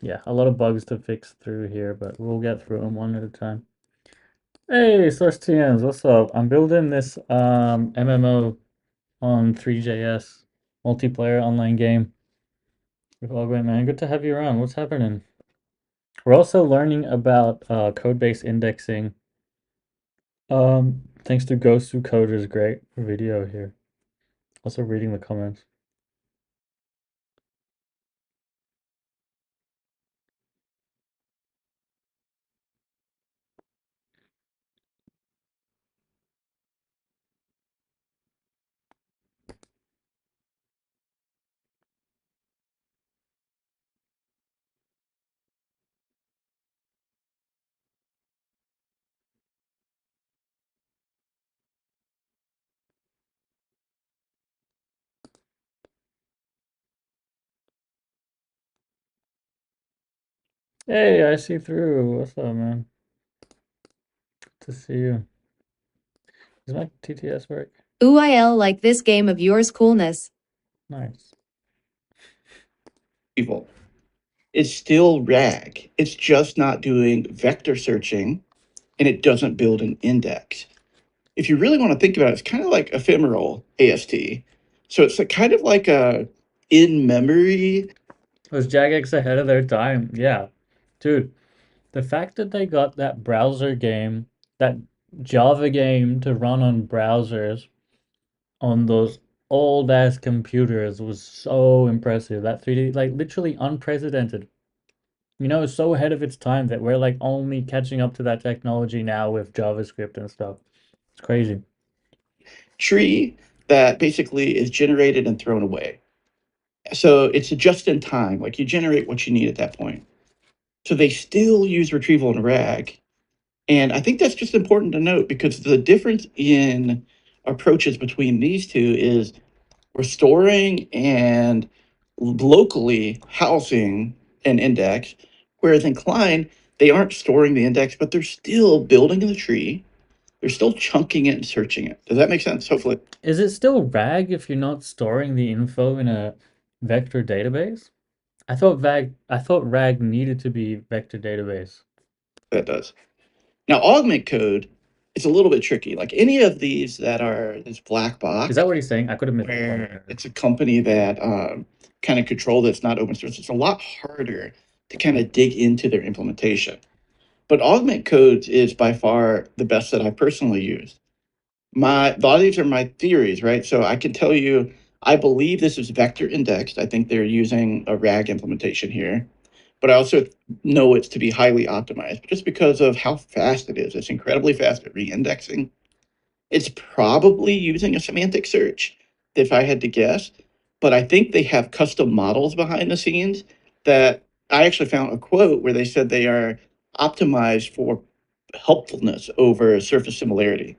Yeah, a lot of bugs to fix through here, but we'll get through them one at a time. Hey, Source TMs, what's up? I'm building this MMO on three.js multiplayer online game with Augment, man. Good to have you around. What's happening? We're also learning about code-based indexing. Thanks to Ghost Who Coder's great video here. Also reading the comments. Hey, I see through. What's up, man? Good to see you. Does my TTS work? Ooh, I like this game of yours coolness. Nice. People. It's still RAG. It's just not doing vector searching, and it doesn't build an index. If you really want to think about it, it's kind of like ephemeral AST. So it's kind of like a in memory. Was Jagex ahead of their time? Yeah. Dude, the fact that they got that browser game, that Java game to run on browsers on those old ass computers was so impressive. That 3D, like literally unprecedented. You know, it's so ahead of its time that we're like only catching up to that technology now with JavaScript and stuff. It's crazy. Tree that basically is generated and thrown away. So it's a just in time, like you generate what you need at that point. So they still use retrieval and RAG. And I think that's just important to note because the difference in approaches between these two is we're storing and locally housing an index, whereas in Klein, they aren't storing the index, but they're still building the tree. They're still chunking it and searching it. Does that make sense? Hopefully Is it still RAG if you're not storing the info in a vector database? I thought RAG needed to be vector database. that does. Now, augment code is a little bit tricky. Like any of these that are this black box, Is that what he's saying? I could have missed where it's a company that kind of control that's not open source, it's a lot harder to kind of dig into their implementation. But augment codes is by far the best that I personally used. A lot of these are my theories, right? So I can tell you, I believe this is vector indexed. I think they're using a RAG implementation here, but I also know it's to be highly optimized just because of how fast it is. It's incredibly fast at re-indexing. It's probably using a semantic search, if I had to guess, but I think they have custom models behind the scenes that I actually found a quote where they said they are optimized for helpfulness over surface similarity.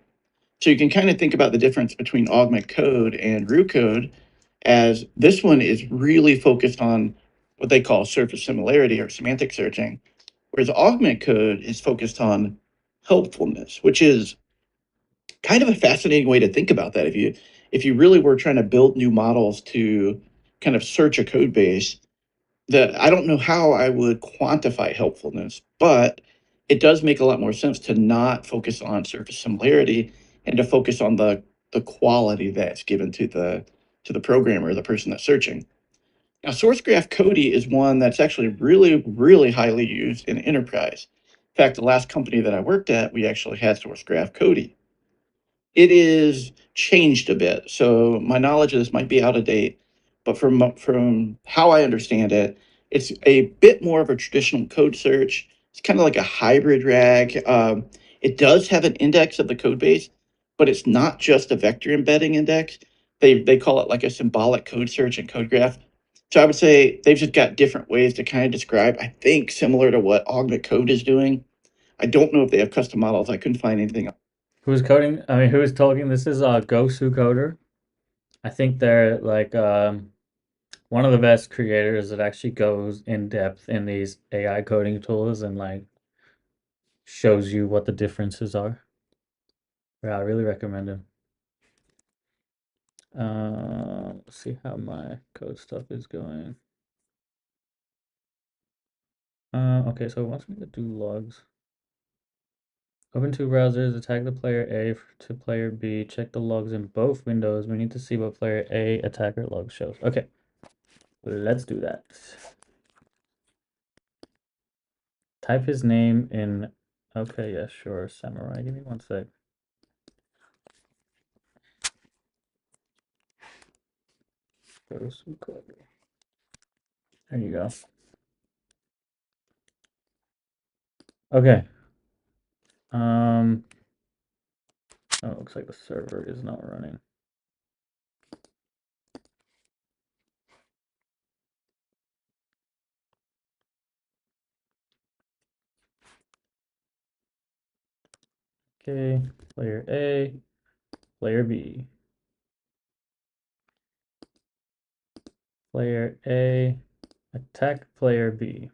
So you can kind of think about the difference between augment code and root code as this one is really focused on what they call surface similarity or semantic searching, whereas augment code is focused on helpfulness, which is kind of a fascinating way to think about that. If you really were trying to build new models to kind of search a code base, that I don't know how I would quantify helpfulness, but it does make a lot more sense to not focus on surface similarity and to focus on the quality that's given to the programmer, the person that's searching. Now, source graph Cody is one that's actually really, really highly used in enterprise. In fact, the last company that I worked at, we actually had source graph Cody. It is changed a bit, so my knowledge of this might be out of date, but from how I understand it, it's a bit more of a traditional code search. It's kind of like a hybrid RAG. It does have an index of the code base, but it's not just a vector embedding index. They call it like a symbolic code search and code graph. So I would say they've just got different ways to kind of describe, I think, similar to what Augment Code is doing. I don't know if they have custom models. I couldn't find anything. Who's coding? I mean, who's talking? This is Gosu Coder. I think they're like one of the best creators that actually goes in depth in these AI coding tools and like shows you what the differences are. Yeah, I really recommend him. Let's see how my code stuff is going. Okay, so it wants me to do logs. Open two browsers, attack the player A to player B, check the logs in both windows. We need to see what player A attacker log shows. Okay, let's do that. Type his name in. Okay, yeah, sure, Samurai. Give me one sec. There you go. Okay. Oh, it looks like the server is not running. Okay, player A, player B. Player A, attack player B.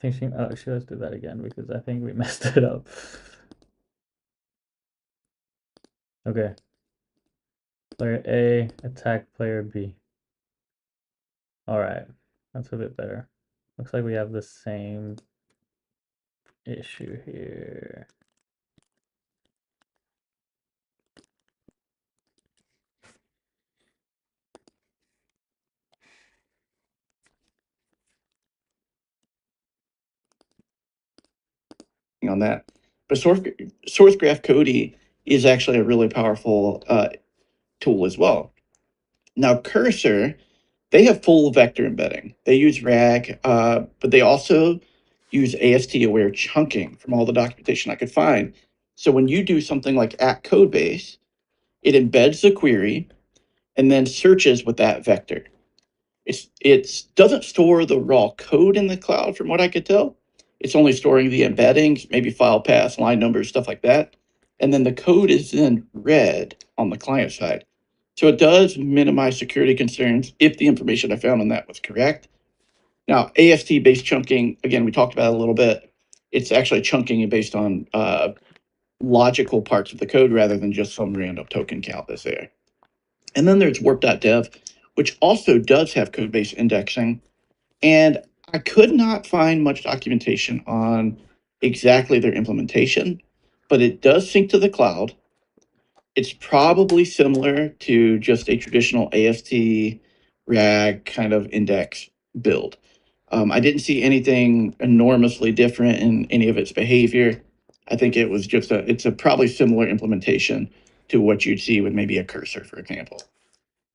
finishing. Oh, let's do that again because I think we messed it up. Okay. Player A attack player B. All right, that's a bit better. Looks like we have the same issue here. On that. But source graph Cody is actually a really powerful tool as well. Now, Cursor, they have full vector embedding. They use RAG, but they also use AST-aware chunking from all the documentation I could find. So when you do something like at codebase, it embeds the query and then searches with that vector. It's doesn't store the raw code in the cloud from what I could tell. It's only storing the embeddings, maybe file paths, line numbers, stuff like that. And then the code is then read on the client side. So it does minimize security concerns if the information I found on that was correct. Now, AST-based chunking, again, we talked about it a little bit. It's actually chunking based on logical parts of the code rather than just some random token count that's there. And then there's warp.dev, which also does have code-based indexing. And I could not find much documentation on exactly their implementation, but it does sync to the cloud. It's probably similar to just a traditional AST RAG kind of index build. I didn't see anything enormously different in any of its behavior. I think it was just it's a probably similar implementation to what you'd see with maybe a cursor, for example.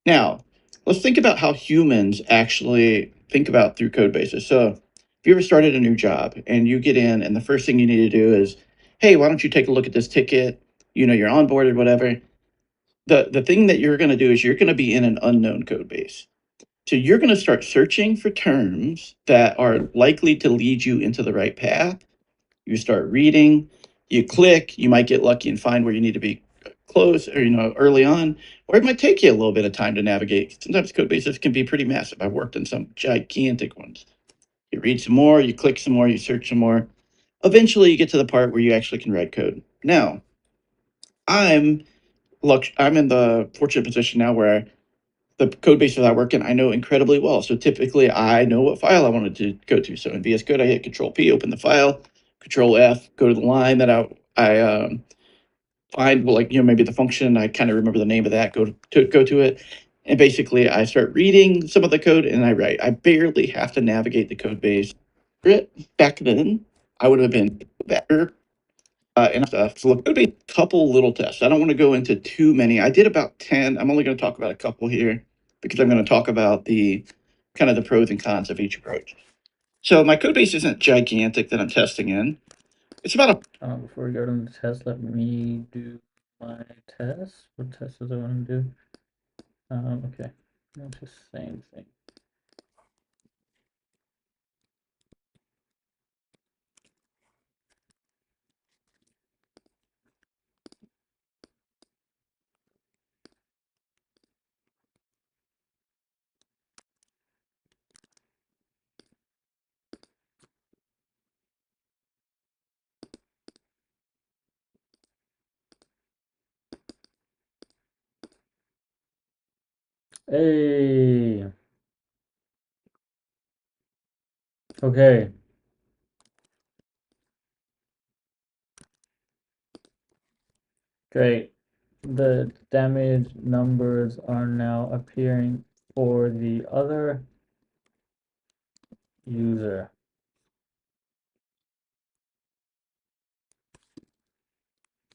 Now, let's think about how humans actually think about through code bases. So, if you ever started a new job and you get in, and the first thing you need to do is, hey, why don't you take a look at this ticket? You know, you're onboarded, whatever. The thing that you're going to do is you're going to be in an unknown code base. So you're going to start searching for terms that are likely to lead you into the right path. You start reading, you click, you might get lucky and find where you need to be close or early on, or it might take you a little bit of time to navigate. Sometimes code bases can be pretty massive. I've worked in some gigantic ones. You read some more, you click some more, you search some more. Eventually you get to the part where you actually can write code. Now, I'm I'm in the fortunate position now where the code bases I work in, I know incredibly well. So typically I know what file I wanted to go to. So in VS Code, I hit Control P, open the file, Control F, go to the line that I find, well, like, maybe the function, I kind of remember the name of that, go to it. And basically I start reading some of the code and I write. I barely have to navigate the code base. Back then, I would have been better and stuff. So look, it would be a couple little tests. I don't want to go into too many. I did about 10. I'm only going to talk about a couple here because I'm going to talk about the kind of the pros and cons of each approach. So my code base isn't gigantic that I'm testing in. It's about a Before we go to the test, let me do my test. What test does I want to do? Okay, it's the same thing. Hey, okay. Great. The damage numbers are now appearing for the other user.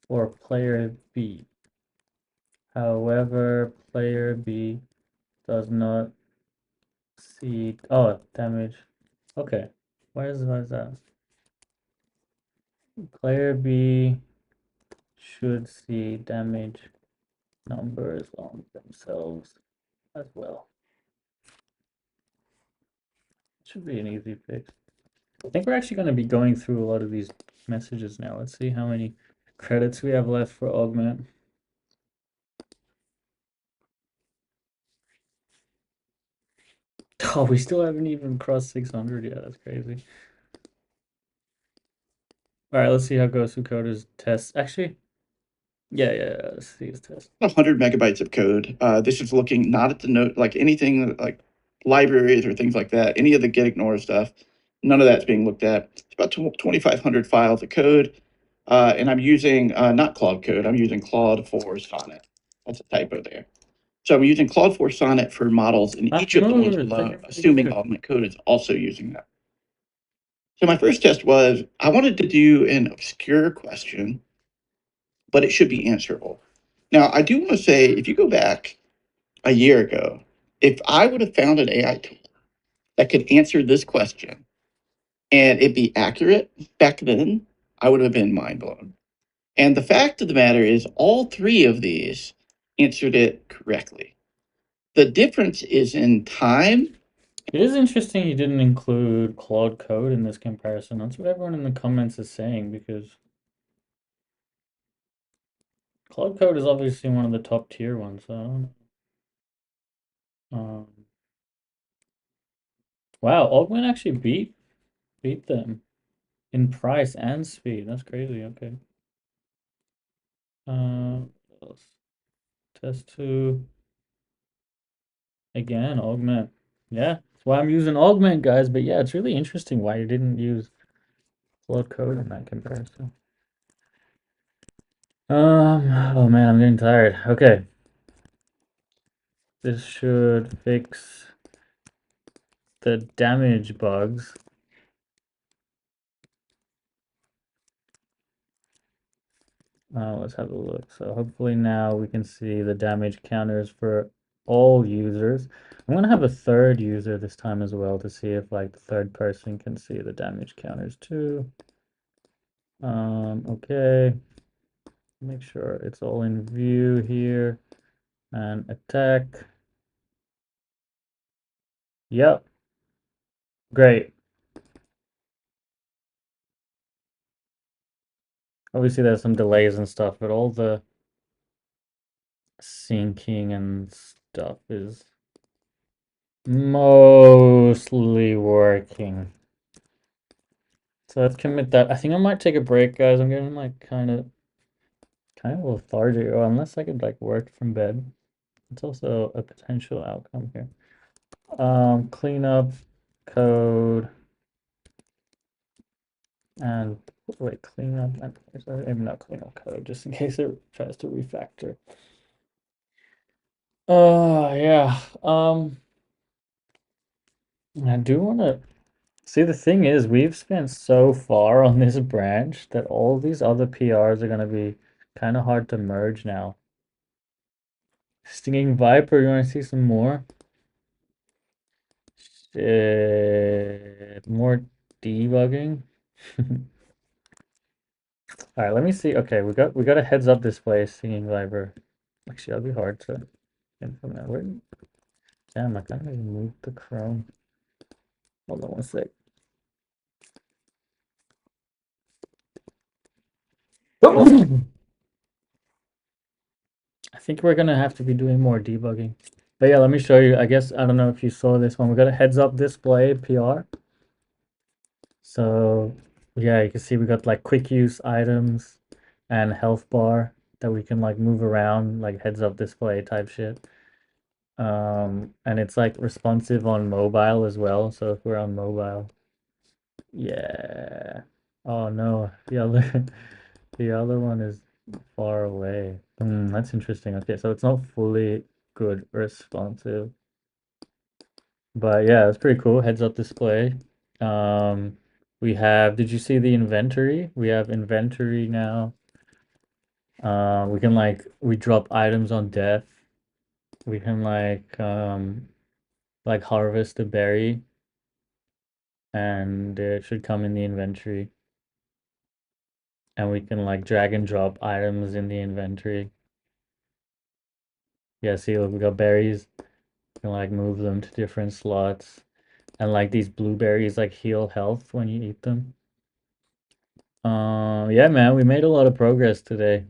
For player B. However, player B does not see. Oh, damage. Okay. Why is that? Player B should see damage numbers on themselves as well. Should be an easy fix. I think we're actually going to be going through a lot of these messages now. Let's see how many credits we have left for augment. Oh, we still haven't even crossed 600 yet. That's crazy. All right, let's see how Ghost Coder's test. Actually, yeah. Let's see his test. 100 megabytes of code. This is looking not at the note, like anything like libraries or things like that, any of the get ignore stuff. None of that's being looked at. It's about 2,500 files of code. And I'm using not Claude Code, I'm using Claude for Sonnet. That's a typo there. So I'm using Claude for Sonnet for models, and each of the ones Smooth. below, assuming Augment Code is also using that. So my first test was I wanted to do an obscure question, but it should be answerable. Now, I do want to say, if you go back a year ago, if I would have found an AI tool that could answer this question and it be accurate back then, I would have been mind blown. And the fact of the matter is, all three of these answered it correctly. The difference is in time. It is interesting you didn't include Claude Code in this comparison. That's what everyone in the comments is saying, because Claude Code is obviously one of the top tier ones. So, wow, Augment actually beat them in price and speed. That's crazy. Okay. Let's test two again. Augment. Yeah, that's why I'm using Augment, guys. But yeah, it's really interesting why you didn't use Claude Code in that comparison. Oh man, I'm getting tired. Okay. This should fix the damage bugs. Let's have a look. So hopefully now we can see the damage counters for all users. I'm gonna have a third user this time as well to see if like the third person can see the damage counters too. Okay. Make sure it's all in view here. And attack. Yep. Great. Obviously there's some delays and stuff, but all the syncing and stuff is mostly working. So let's commit that. I think I might take a break, guys. I'm getting like kind of lethargic, or unless I could like work from bed. It's also a potential outcome here. Clean up code and wait, clean up and maybe not clean up code, just in case it tries to refactor. Yeah. I do want to see, the thing is, we've spent so far on this branch that all these other PRs are gonna be kind of hard to merge now. Stinging Viper, you want to see some more? Shit, more debugging. All right, let me see. Okay, we got a heads up display, Stinging Viper. Actually, that'll be hard to implement. Where? Damn, I can't even move the Chrome. Hold on one sec. I think we're gonna have to be doing more debugging. But yeah, let me show you. I guess I don't know if you saw this one. We got a heads up display PR. So yeah, you can see we got like quick use items and health bar that we can like move around, like heads up display type shit. And it's like responsive on mobile as well. So if we're on mobile, yeah. Oh no, the other the other one is far away. That's interesting. Okay, so it's not fully good responsive. But yeah, it's pretty cool. Heads up display. We have, did you see the inventory? We have inventory now. We can we drop items on death. We can like harvest a berry and it should come in the inventory. And we can like drag and drop items in the inventory. Yeah, see, look, we got berries. We can like move them to different slots. And like these blueberries like heal health when you eat them. Yeah, man, we made a lot of progress today.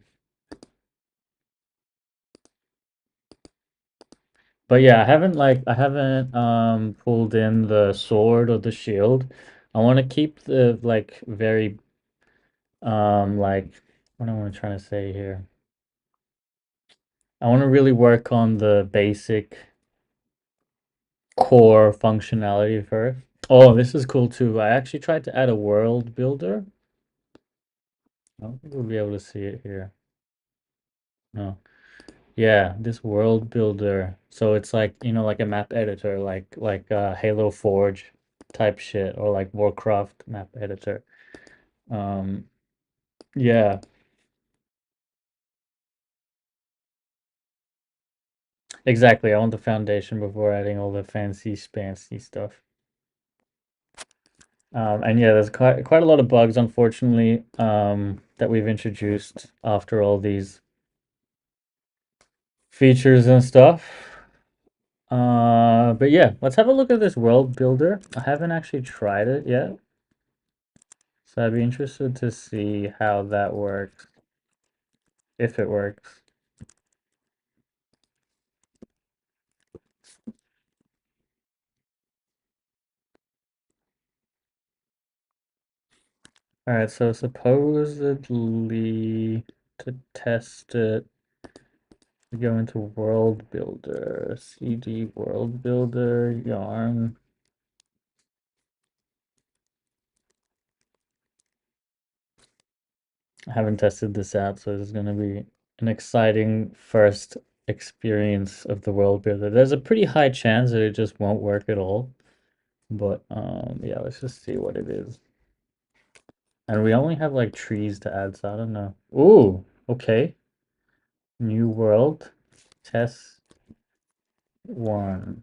But yeah, I haven't pulled in the sword or the shield. I want to keep the like very Like, what am I trying to say here? I want to really work on the basic core functionality first. Oh, this is cool too. I actually tried to add a world builder. I don't think we'll be able to see it here. No. Yeah, this world builder. So it's like, like a map editor, like Halo Forge type shit, or like Warcraft map editor. Um, yeah, exactly. I want the foundation before adding all the fancy spancy stuff. And yeah, there's quite a lot of bugs, unfortunately, that we've introduced after all these features and stuff. But yeah, let's have a look at this world builder. I haven't actually tried it yet, so I'd be interested to see how that works, if it works. All right, so supposedly to test it, we go into world builder, cd world builder, yarn. I haven't tested this out, so this is going to be an exciting first experience of the world builder. There's a pretty high chance that it just won't work at all, but yeah, let's just see what it is. And we only have like trees to add, so I don't know. Ooh, okay. New world, test one.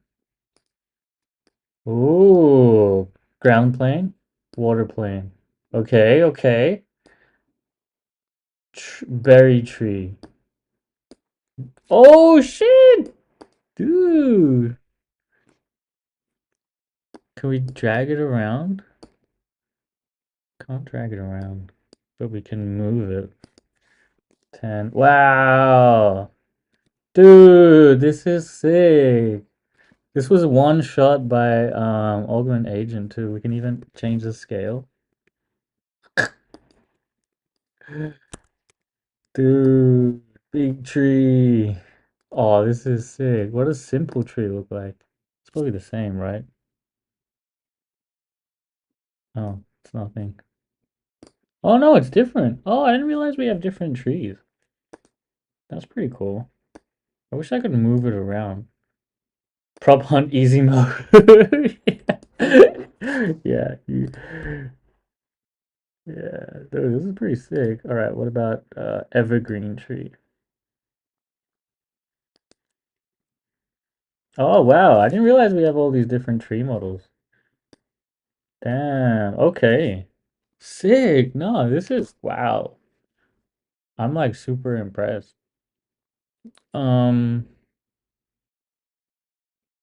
Ooh, ground plane, water plane. Okay, okay. Berry tree. Oh shit, dude. Can we drag it around? Can't drag it around, but we can move it. 10. Wow, dude, this is sick. This was one shot by Augment Agent too. We can even change the scale. Dude, big tree. Oh, this is sick. What does simple tree look like? It's probably the same, right? Oh, it's nothing. Oh no, it's different. Oh, I didn't realize we have different trees. That's pretty cool. I wish I could move it around. Prop hunt easy mode. Yeah, yeah, dude, this is pretty sick. All right, what about evergreen tree? Oh wow, I didn't realize we have all these different tree models. Damn, okay. Sick. No, this is wow. I'm like super impressed. Um,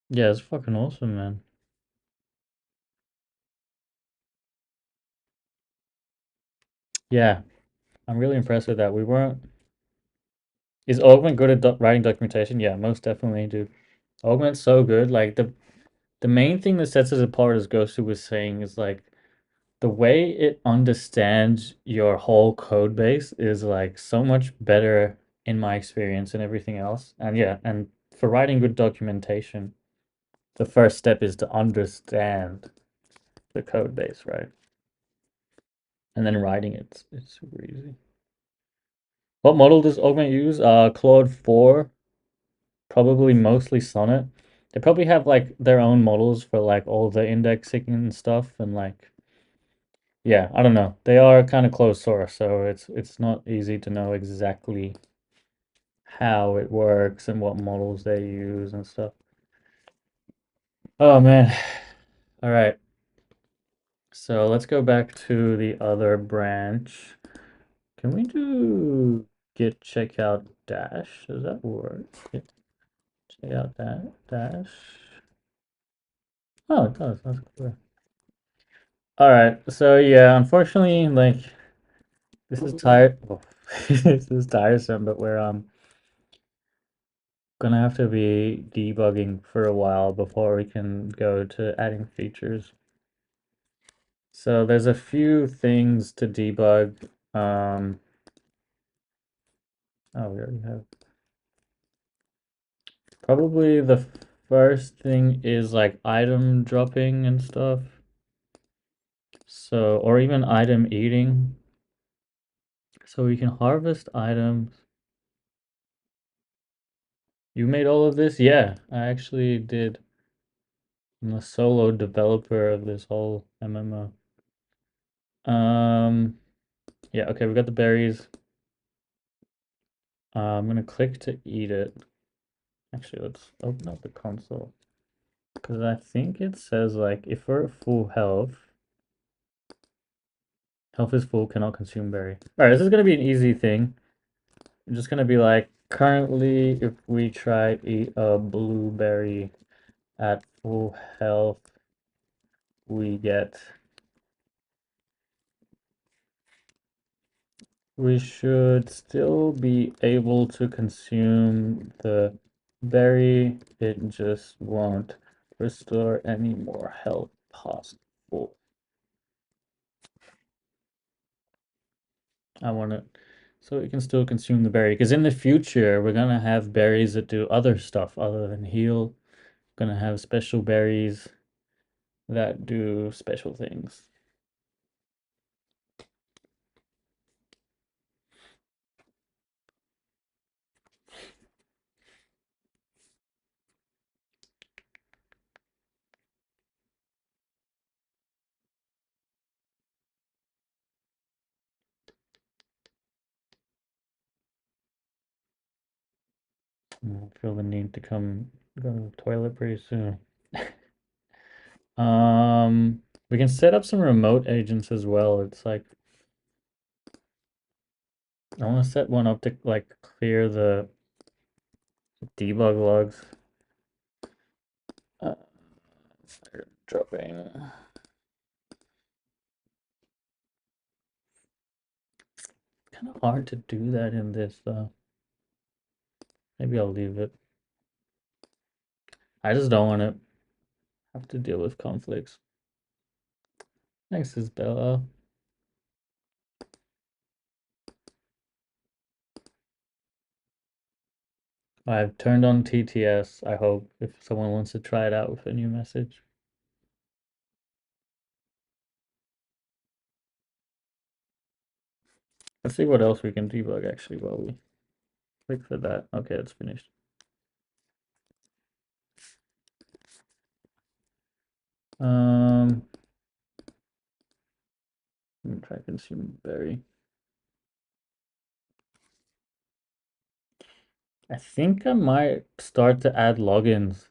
yeah, it's fucking awesome, man. Yeah, I'm really impressed with that. We weren't. Is Augment good at writing documentation? Yeah, most definitely, dude. Augment's so good. Like the main thing that sets us apart, as Gosu was saying, is like the way it understands your whole code base is like so much better in my experience and everything else. And yeah, and for writing good documentation, the first step is to understand the code base, right? And then writing it's super easy. What model does Augment use? Claude 4, probably mostly Sonnet. They probably have like their own models for like all the indexing and stuff, and like yeah, I don't know. They are kind of closed source, so it's not easy to know exactly how it works and what models they use and stuff. Oh man. All right. So let's go back to the other branch. Can we do git checkout dash? Does that work? Git checkout dash. Oh, it does. That's cool. All right. So yeah, unfortunately, like this is tired. Oh, this is tiresome, but we're gonna have to be debugging for a while before we can go to adding features. So there's a few things to debug. Oh, we already have. Probably the first thing is like item dropping and stuff. So, or even item eating. So we can harvest items. You made all of this? Yeah, I actually did. I'm a solo developer of this whole MMO. Yeah, okay, we got the berries. I'm gonna click to eat it. Actually, let's open up the console. Because I think it says, like, if we're at full health, health is full, cannot consume berry. Alright, this is gonna be an easy thing. I'm just gonna be like, currently, if we try to eat a blueberry at full health, we get... We should still be able to consume the berry. It just won't restore any more health possible. I want it so we can still consume the berry, because in the future we're gonna have berries that do other stuff other than heal. We're gonna have special berries that do special things. I feel the need to go to the toilet pretty soon. We can set up some remote agents as well. It's like, I want to set one up to like clear the debug logs. Dropping. Kind of hard to do that in this though. Maybe I'll leave it. I just don't want to have to deal with conflicts. Thanks, Isabella. I've turned on TTS, I hope, if someone wants to try it out with a new message. Let's see what else we can debug actually while we click for that. Okay, it's finished. Let me try consume berry. I think I might start to add logins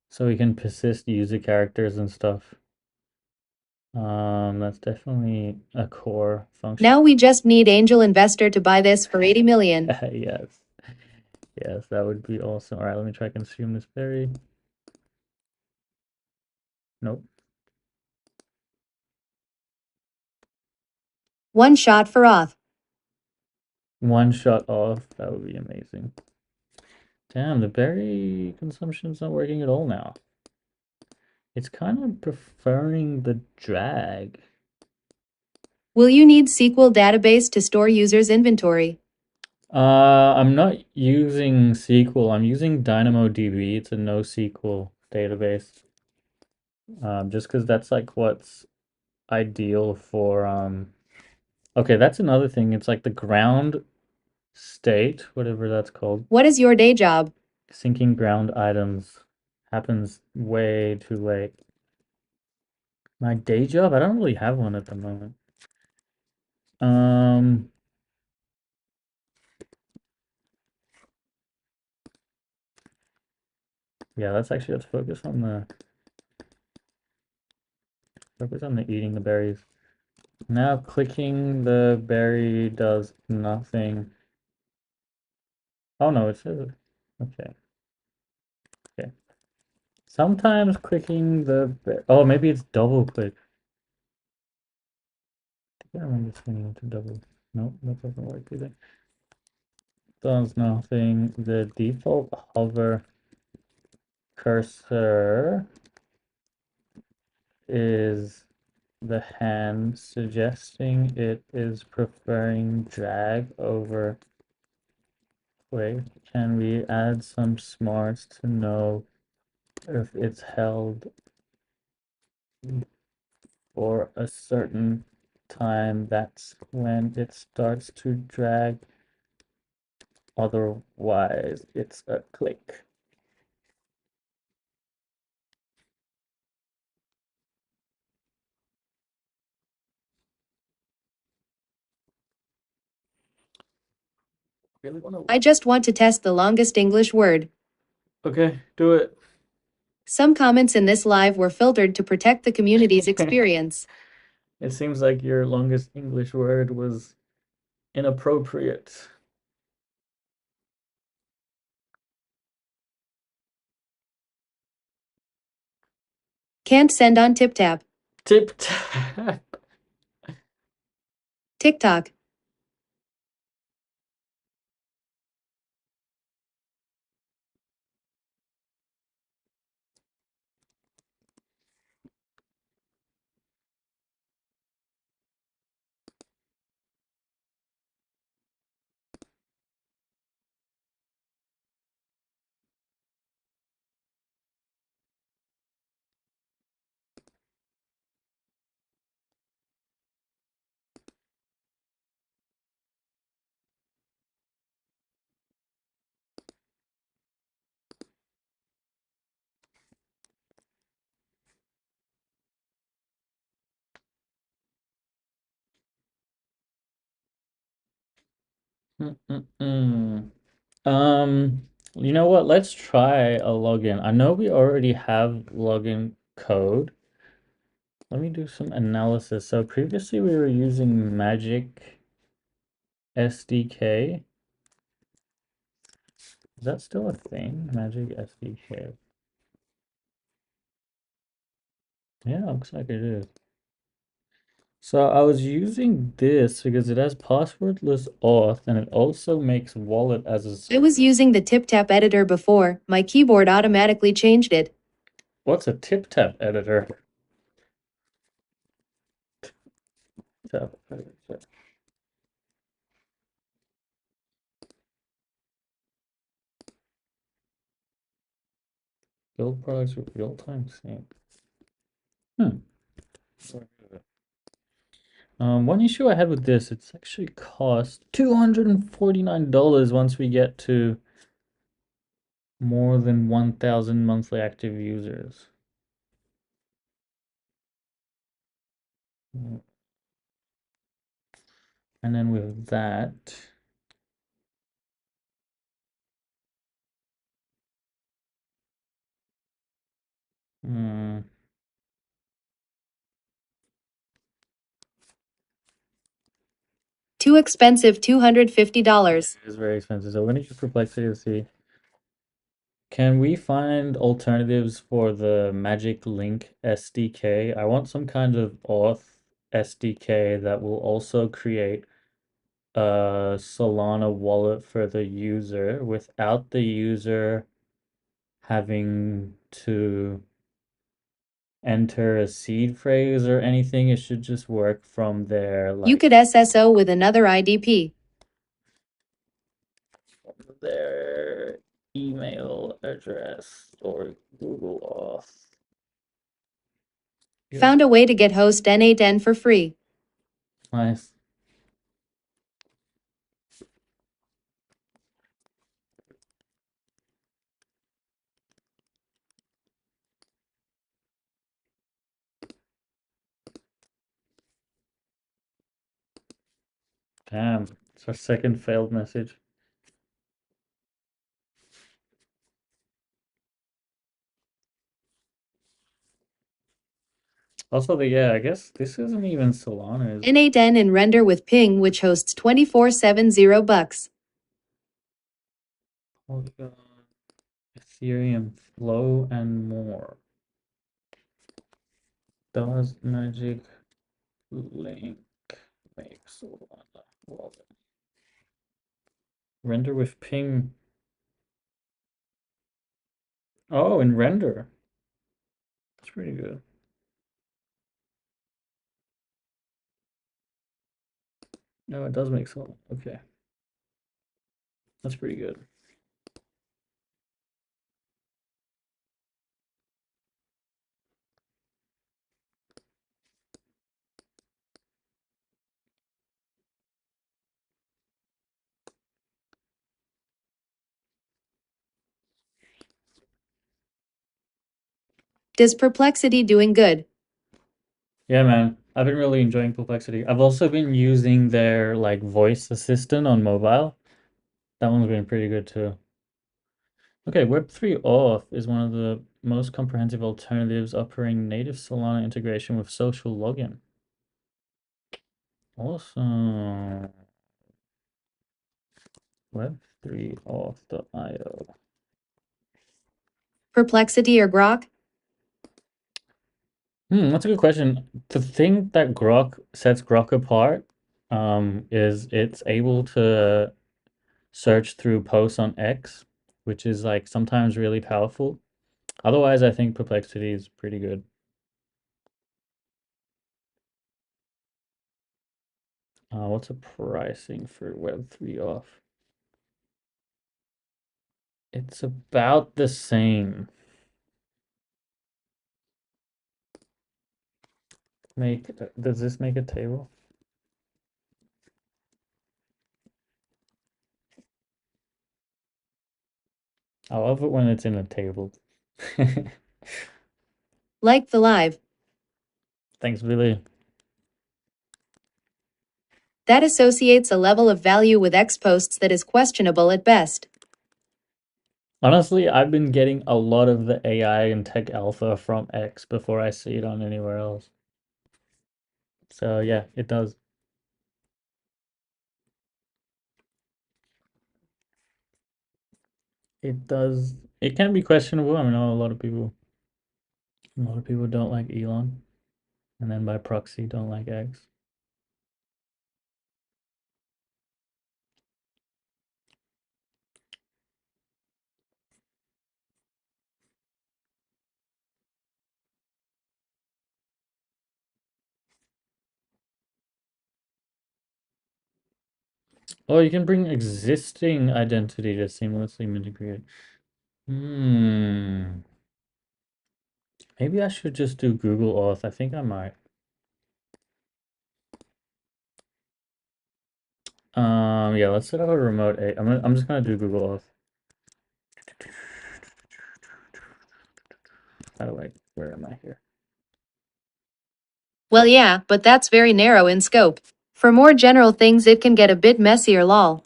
so we can persist user characters and stuff. That's definitely a core function. Now we just need angel investor to buy this for 80 million. Yes. Yes, that would be awesome. All right, let me try consume this berry. Nope. One shot for off. One shot off. That would be amazing. Damn, the berry consumption's not working at all now. It's kind of preferring the drag. Will you need SQL database to store users' inventory? I'm not using SQL. I'm using DynamoDB. It's a NoSQL database. Just because that's like what's ideal for okay, that's another thing. It's like the ground state, whatever that's called. What is your day job? Syncing ground items happens way too late. My day job? I don't really have one at the moment. Yeah, let's focus on the eating the berries. Now clicking the berry does nothing. Oh no, it says okay. Okay. Sometimes clicking the oh, maybe it's double click. I think I remember swinging to double. Nope, that doesn't work either. Does nothing. The default hover cursor is the hand suggesting it is preferring drag over click. Can we add some smarts to know if it's held for a certain time? That's when it starts to drag. Otherwise, it's a click. Really want to. I just want to test the longest English word. Okay, do it. Some comments in this live were filtered to protect the community's experience. It seems like your longest English word was inappropriate. Can't send on TipTap. Tip tap. TikTok. Mm-mm-mm. You know what? Let's try a login. I know we already have login code. Let me do some analysis. So previously we were using Magic SDK. Is that still a thing? Magic SDK. Yeah, looks like it is. So I was using this because it has passwordless auth and it also makes wallet as a I was using the TipTap editor before, my keyboard automatically changed it. What's a tip tap editor? Tap editor. Build products with real-time sync. One issue I had with this, it's actually cost $249 once we get to more than 1,000 monthly active users. And then with that, hmm, Too expensive, $250. it is very expensive. So we're gonna use Perplexity to see. Can we find alternatives for the Magic Link SDK? I want some kind of auth SDK that will also create a Solana wallet for the user without the user having to enter a seed phrase or anything. It should just work from their You like could SSO with another IDP. their email address or Google Auth. Found a way to get host N8N for free. Nice. Damn, it's our second failed message. Also, yeah, I guess this isn't even Solana. Is N8N and render with ping, which hosts 24/7 $0. Polygon, Ethereum, Flow, and more. Does Magic Link make Solana wallet? Render with ping. Oh, and render. That's pretty good. No, it does make sense. Okay. That's pretty good. Does Perplexity doing good? Yeah, man. I've been really enjoying Perplexity. I've also been using their like voice assistant on mobile. That one's been pretty good too. Okay, Web3 Auth is one of the most comprehensive alternatives offering native Solana integration with social login. Awesome. Web3auth.io. Perplexity or Grok? That's a good question. The thing that Grok sets Grok apart, is it's able to search through posts on X, which is like sometimes really powerful. Otherwise, I think Perplexity is pretty good. What's the pricing for Web3 Auth? It's about the same. Does this make a table? I love it when it's in a table. Like the live. Thanks, Billy. That associates a level of value with X posts that is questionable at best. Honestly, I've been getting a lot of the AI and tech alpha from X before I see it on anywhere else. So yeah, it does. It does. It can be questionable. I mean, a lot of people don't like Elon, and then by proxy don't like X. Oh, you can bring existing identity to seamlessly integrate. Hmm. Maybe I should just do Google Auth. I think I might. Yeah, let's set up a remote A. I'm just gonna do Google Auth. How do I, where am I here? Well, yeah, but that's very narrow in scope. For more general things, it can get a bit messier, lol.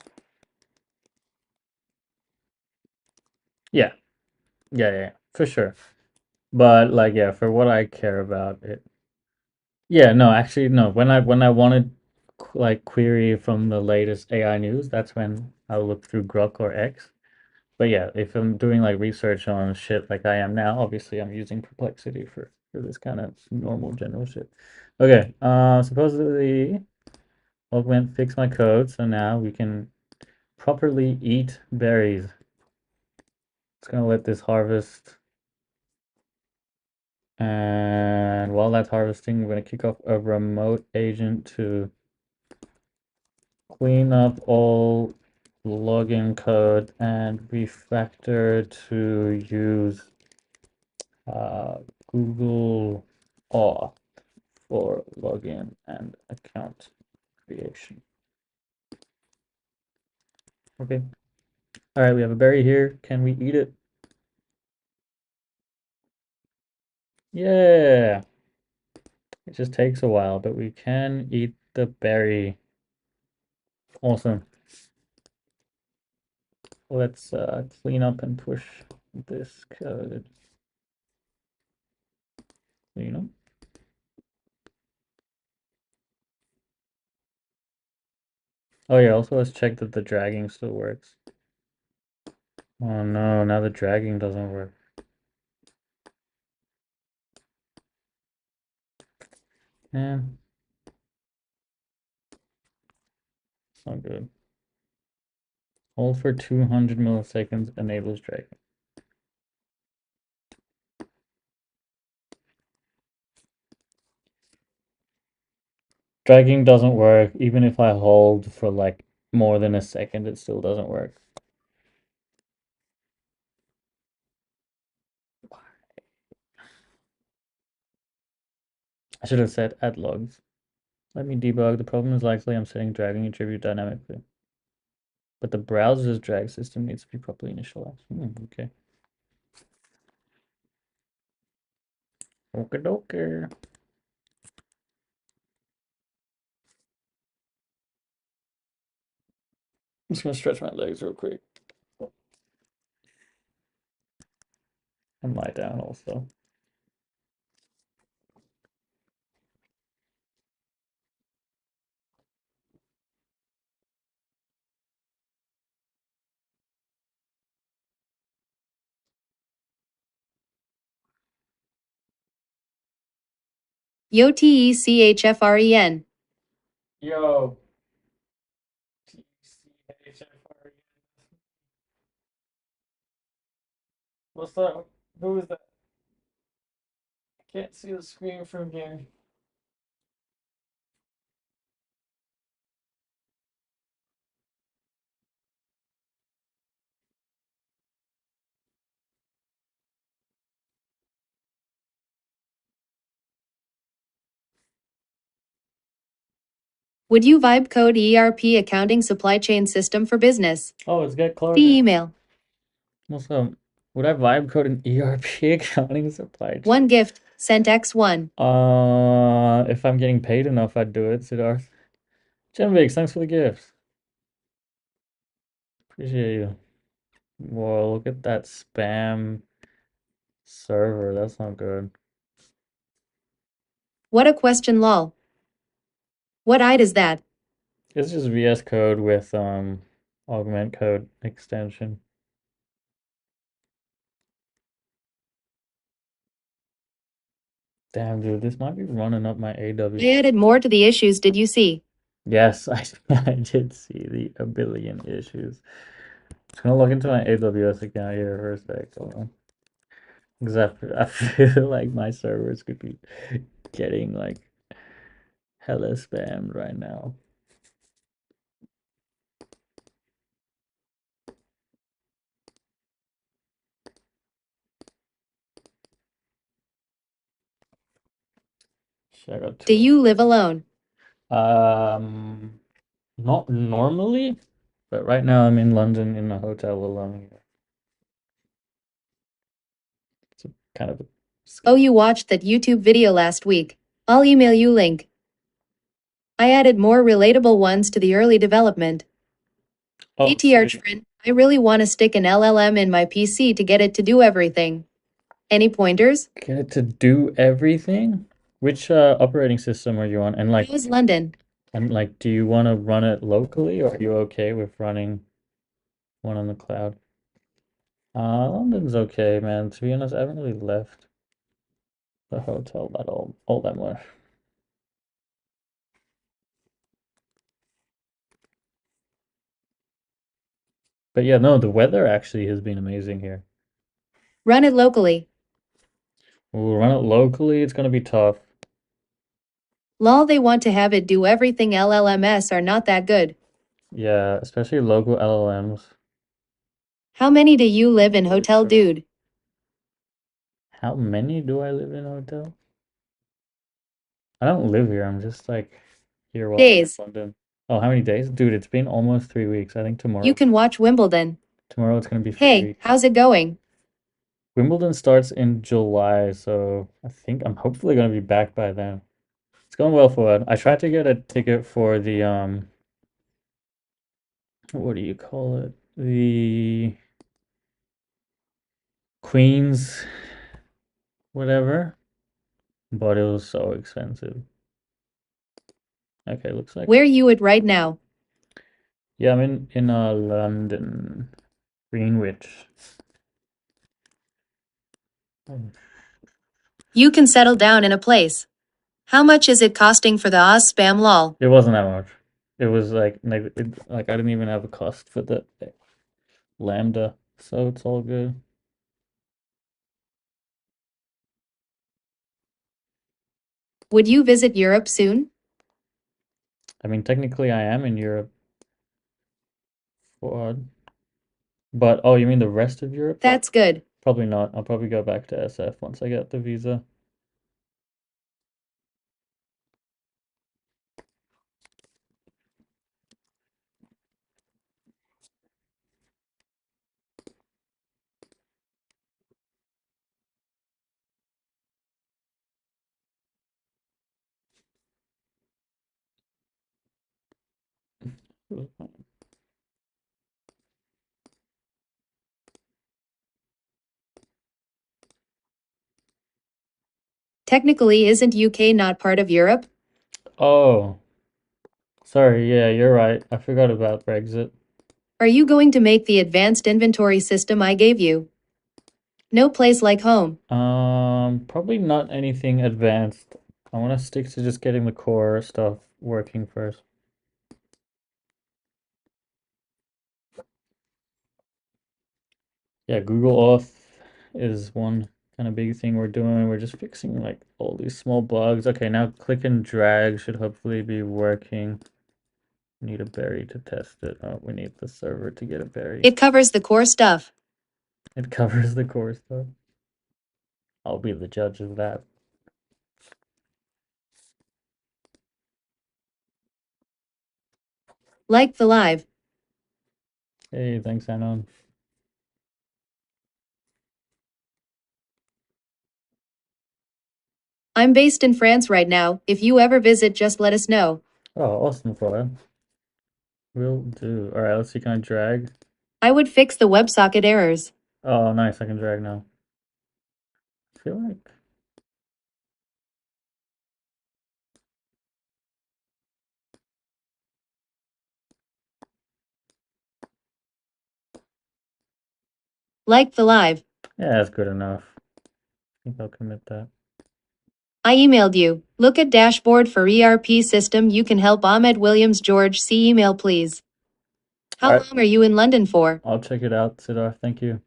Yeah, yeah, for sure. But like, yeah, for what I care about, it. Yeah, no, actually, no. When I wanted like query from the latest AI news, that's when I'll look through Grok or X. But yeah, if I'm doing like research on shit like I am now, obviously I'm using Perplexity for this kind of normal general shit. Okay, supposedly Augment fixed my code, so now we can properly eat berries. It's gonna let this harvest. And while that's harvesting, we're going to kick off a remote agent to clean up all login code and refactor to use uh, Google Auth for login and account creation. Okay. All right, we have a berry here. Can we eat it? Yeah. It just takes a while, but we can eat the berry. Awesome. Let's clean up and push this code. Clean up. Oh yeah, also let's check that the dragging still works. Oh no, now the dragging doesn't work. Yeah, it's not good. Hold for 200 milliseconds enables dragging. Dragging doesn't work. Even if I hold for like more than a second, it still doesn't work. I should have said add logs. Let me debug. The problem is likely I'm setting dragging attribute dynamically. But the browser's drag system needs to be properly initialized. Okay. Okay, dokie. I'm just gonna stretch my legs real quick and lie down also. YOTECHFREN. Yo. What's up? Who is that? I can't see the screen from here. Would you vibe code ERP accounting supply chain system for business? Oh, it's Get Clark. The email. What's up? Would I vibe code an ERP accounting supply chain? One gift, sent X1. If I'm getting paid enough, I'd do it, Siddharth. Genvix, thanks for the gift. Appreciate you. Whoa, look at that spam server. That's not good. What a question, lol. What ID is that? It's just VS Code with augment code extension. Damn, dude, this might be running up my AW. I added more to the issues, did you see? Yes, I did see a billion issues. Just gonna log into my AWS account here for a sec. Hold on. Because I feel like my servers could be getting like hella spammed right now. Shit, I got Do two. you live alone? Not normally, but right now I'm in London in a hotel alone. It's a kind of a Oh, you watched that YouTube video last week. I'll email you link. I added more relatable ones to the early development. Oh, ATR sweet. friend, I really want to stick an LLM in my PC to get it to do everything. Any pointers? Get it to do everything? Which operating system are you on? And How's London? do you want to run it locally, or are you okay with running one on the cloud? London's okay, man. To be honest, I haven't really left the hotel all that much. But yeah, no, the weather actually has been amazing here. Run it locally. We'll run it locally, it's gonna be tough. Lol, they want to have it do everything. LLMs are not that good. Yeah, especially local LLMs. How many do you live in hotel, dude? How many do I live in a hotel? I don't live here, I'm just like here while I'm in Days. London. Oh, how many days? Dude, it's been almost 3 weeks. I think You can watch Wimbledon. tomorrow it's gonna be 3 Hey, weeks. how's it going? Wimbledon starts in July, so I think I'm hopefully gonna be back by then. It's going well for it. I tried to get a ticket for the what do you call it? The Queen's whatever, but it was so expensive. Okay, looks like Where you at right now? yeah, I'm in London, Greenwich. You can settle down in a place. How much is it costing for the Oz spam lol? It wasn't that much. It was like like I didn't even have a cost for the Lambda, so it's all good. Would you visit Europe soon? I mean, technically I am in Europe. Fuad. But, oh, you mean the rest of Europe? That's good. Probably not. I'll probably go back to SF once I get the visa. Technically, isn't UK not part of Europe? Oh, sorry. Yeah, you're right. I forgot about Brexit. Are you going to make the advanced inventory system I gave you? No place like home. Probably not anything advanced. I want to stick to just getting the core stuff working first. Yeah, Google Auth is one kind of big thing we're doing. We're just fixing like all these small bugs. Okay, now click and drag should hopefully be working. Need a berry to test it. Oh, we need the server to get a berry. It covers the core stuff. It covers the core stuff. I'll be the judge of that. Like the live. Hey, thanks, Anon. I'm based in France right now. If you ever visit, just let us know. Oh, awesome, Flora. Will do. All right, let's see. Can I drag? I would fix the WebSocket errors. Oh, nice. I can drag now. I feel like. Like the live. Yeah, that's good enough. I think I'll commit that. I emailed you. Look at dashboard for ERP system. You can help Ahmed Williams George. See email, please. How All right. long are you in London for? I'll check it out, Sidar. Thank you.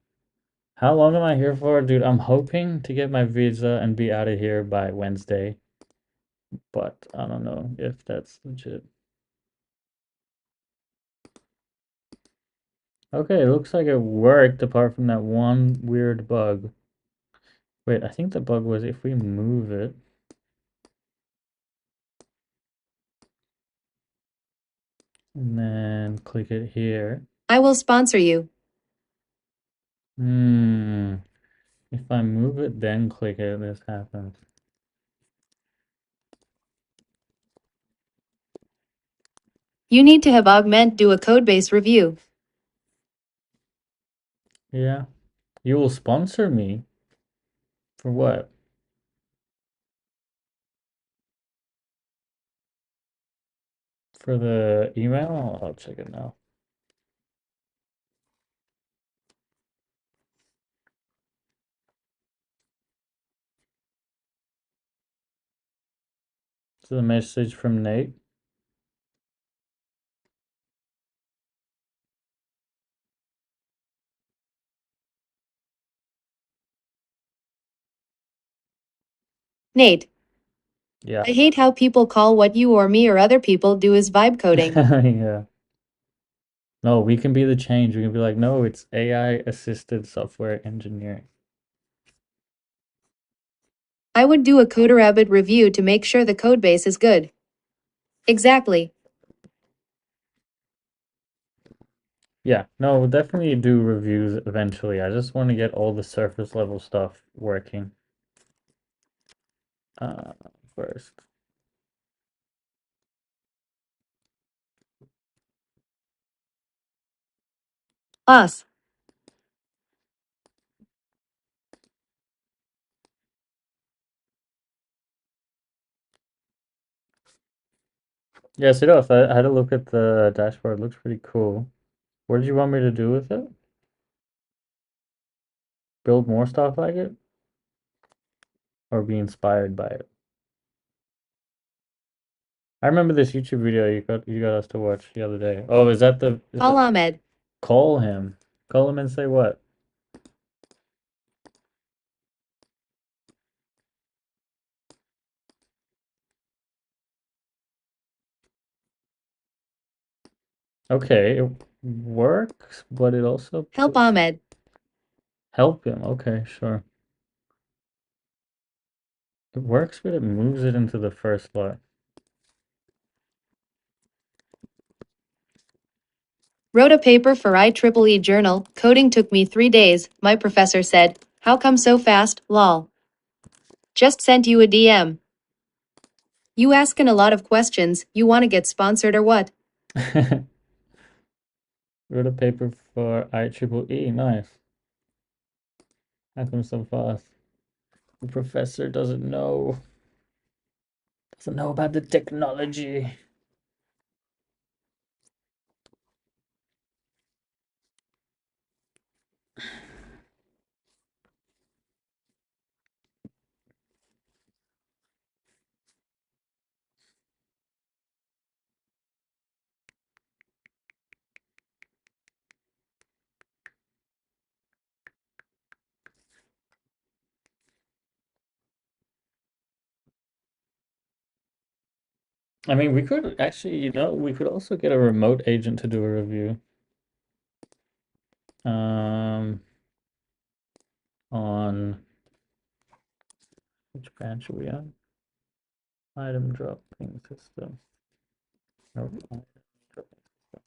How long am I here for? Dude, I'm hoping to get my visa and be out of here by Wednesday. But I don't know if that's legit. Okay, it looks like it worked apart from that one weird bug. Wait, I think the bug was if we move it. And then click it here. I will sponsor you. If I move it, then click it, this happens. You need to have Augment do a codebase review. Yeah. You will sponsor me? For what? For the email? I'll check it now. It's a message from Nate. Nate, Yeah. I hate how people call what you or me or other people do is vibe coding. Yeah. No, we can be the change. We can be like, no, it's AI assisted software engineering. I would do a CoderRabbit review to make sure the codebase is good. Exactly. Yeah, no, we'll definitely do reviews eventually. I just want to get all the surface level stuff working uh, first. Us. Yes, it does. I had a look at the dashboard. It looks pretty cool. What did you want me to do with it? Build more stuff like it? Or be inspired by it? I remember this YouTube video you got us to watch the other day. Oh, is that Call Ahmed. call him? Call him and say what? Okay, it works, but it also Help Ahmed. help him. Okay, sure. It works, but it moves it into the first line. Wrote a paper for IEEE journal. Coding took me 3 days. My professor said, "How come so fast, lol? Just sent you a DM. You asking a lot of questions. You want to get sponsored or what?" Wrote a paper for IEEE. Nice. How come so fast? The professor doesn't know. Doesn't know about the technology. I mean, we could actually, we could also get a remote agent to do a review. On which branch are we on? Item dropping system. Nope. Item dropping system.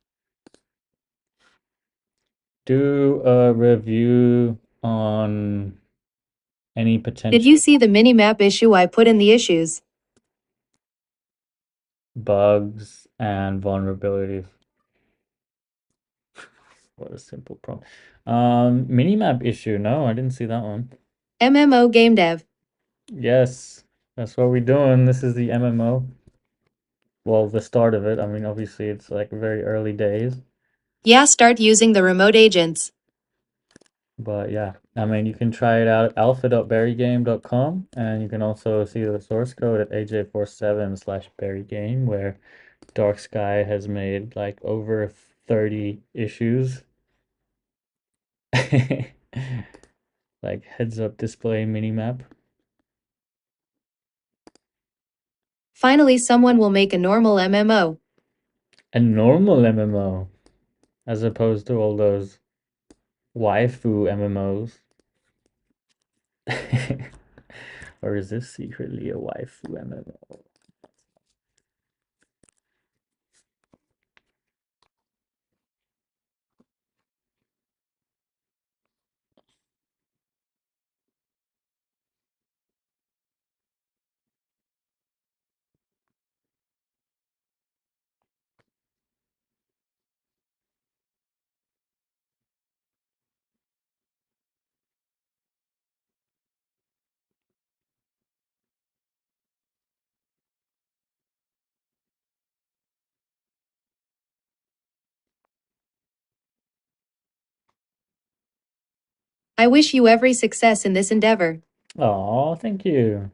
Do a review on any Did potential you see the minimap issue I put in the issues? bugs and vulnerabilities. What a simple prompt. Minimap issue. No, I didn't see that one. MMO gamedev. Yes, that's what we're doing. This is the MMO. Well, the start of it. I mean, obviously, it's like very early days. Yeah, start using the remote agents. But yeah, I mean, you can try it out at alpha.berrygame.com, and you can also see the source code at aj47/berrygame, where Dark Sky has made like over 30 issues. Like heads up display minimap. Finally, someone will make a normal MMO. A normal MMO, as opposed to all those waifu MMOs. Or is this secretly a waifu MMO? I wish you every success in this endeavor. Oh, thank you.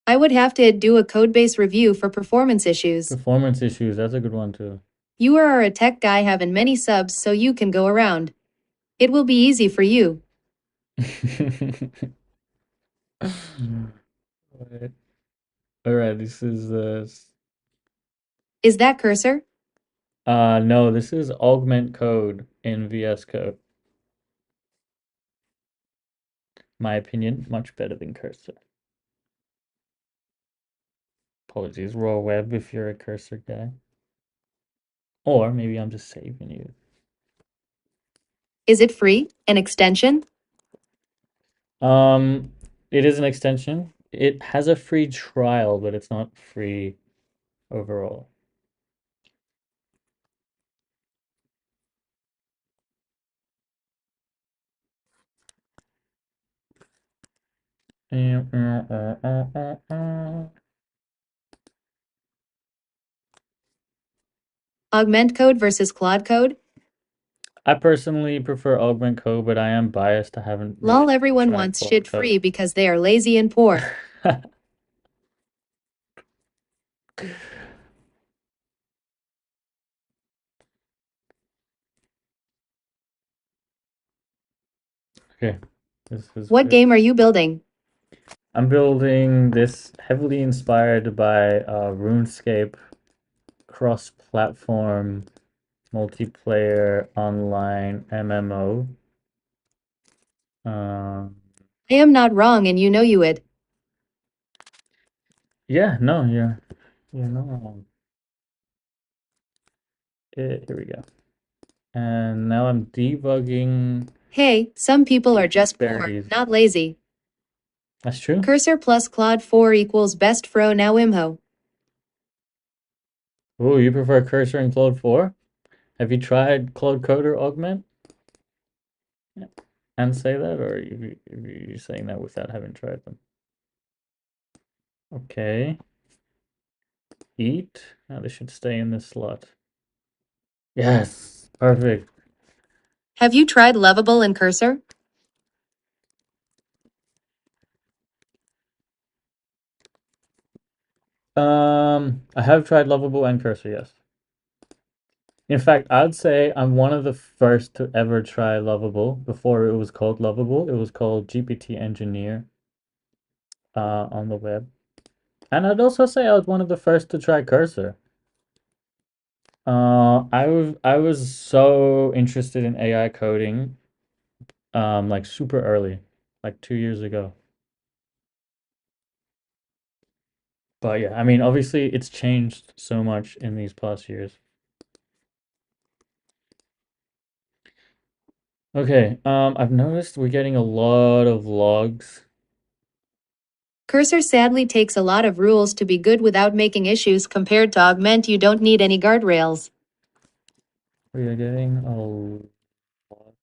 I would have to do a codebase review for performance issues. Performance issues, that's a good one too. You are a tech guy having many subs so you can go around. It will be easy for you. Alright. Alright, this is Is that cursor? no, this is augment code in VS Code. My opinion, much better than cursor. Apologies, raw web if you're a cursor guy. Or maybe I'm just saving you. Is it free? An extension? It is an extension. It has a free trial, but it's not free overall. Augment code versus Claude code? I personally prefer augment code, but I am biased. I haven't really Lol, everyone tried wants Claude shit code. free because they are lazy and poor. Okay, this is What good. game are you building? I'm building this heavily inspired by RuneScape cross-platform multiplayer online MMO. I am not wrong and you know you it. Yeah, no, you're not wrong. Here we go. And now I'm debugging Hey, some people are just poor, berries. not lazy. That's true. Cursor plus Claude 4 equals best fro now imho. Oh, you prefer Cursor and Claude 4? Have you tried Claude Coder Augment? Yeah. And say that, or are you saying that without having tried them? Okay. Eat. Now they should stay in this slot. Yes, perfect. Have you tried Lovable and Cursor? I have tried Lovable and Cursor, yes. In fact, I'd say I'm one of the first to ever try Lovable. Before it was called Lovable, it was called GPT Engineer on the web. And I'd also say I was one of the first to try Cursor. I was so interested in AI coding, like super early, like 2 years ago. But yeah, I mean, obviously it's changed so much in these past years. Okay, I've noticed we're getting a lot of logs. Cursor sadly takes a lot of rules to be good without making issues compared to Augment you don't need any guardrails. We are getting a lot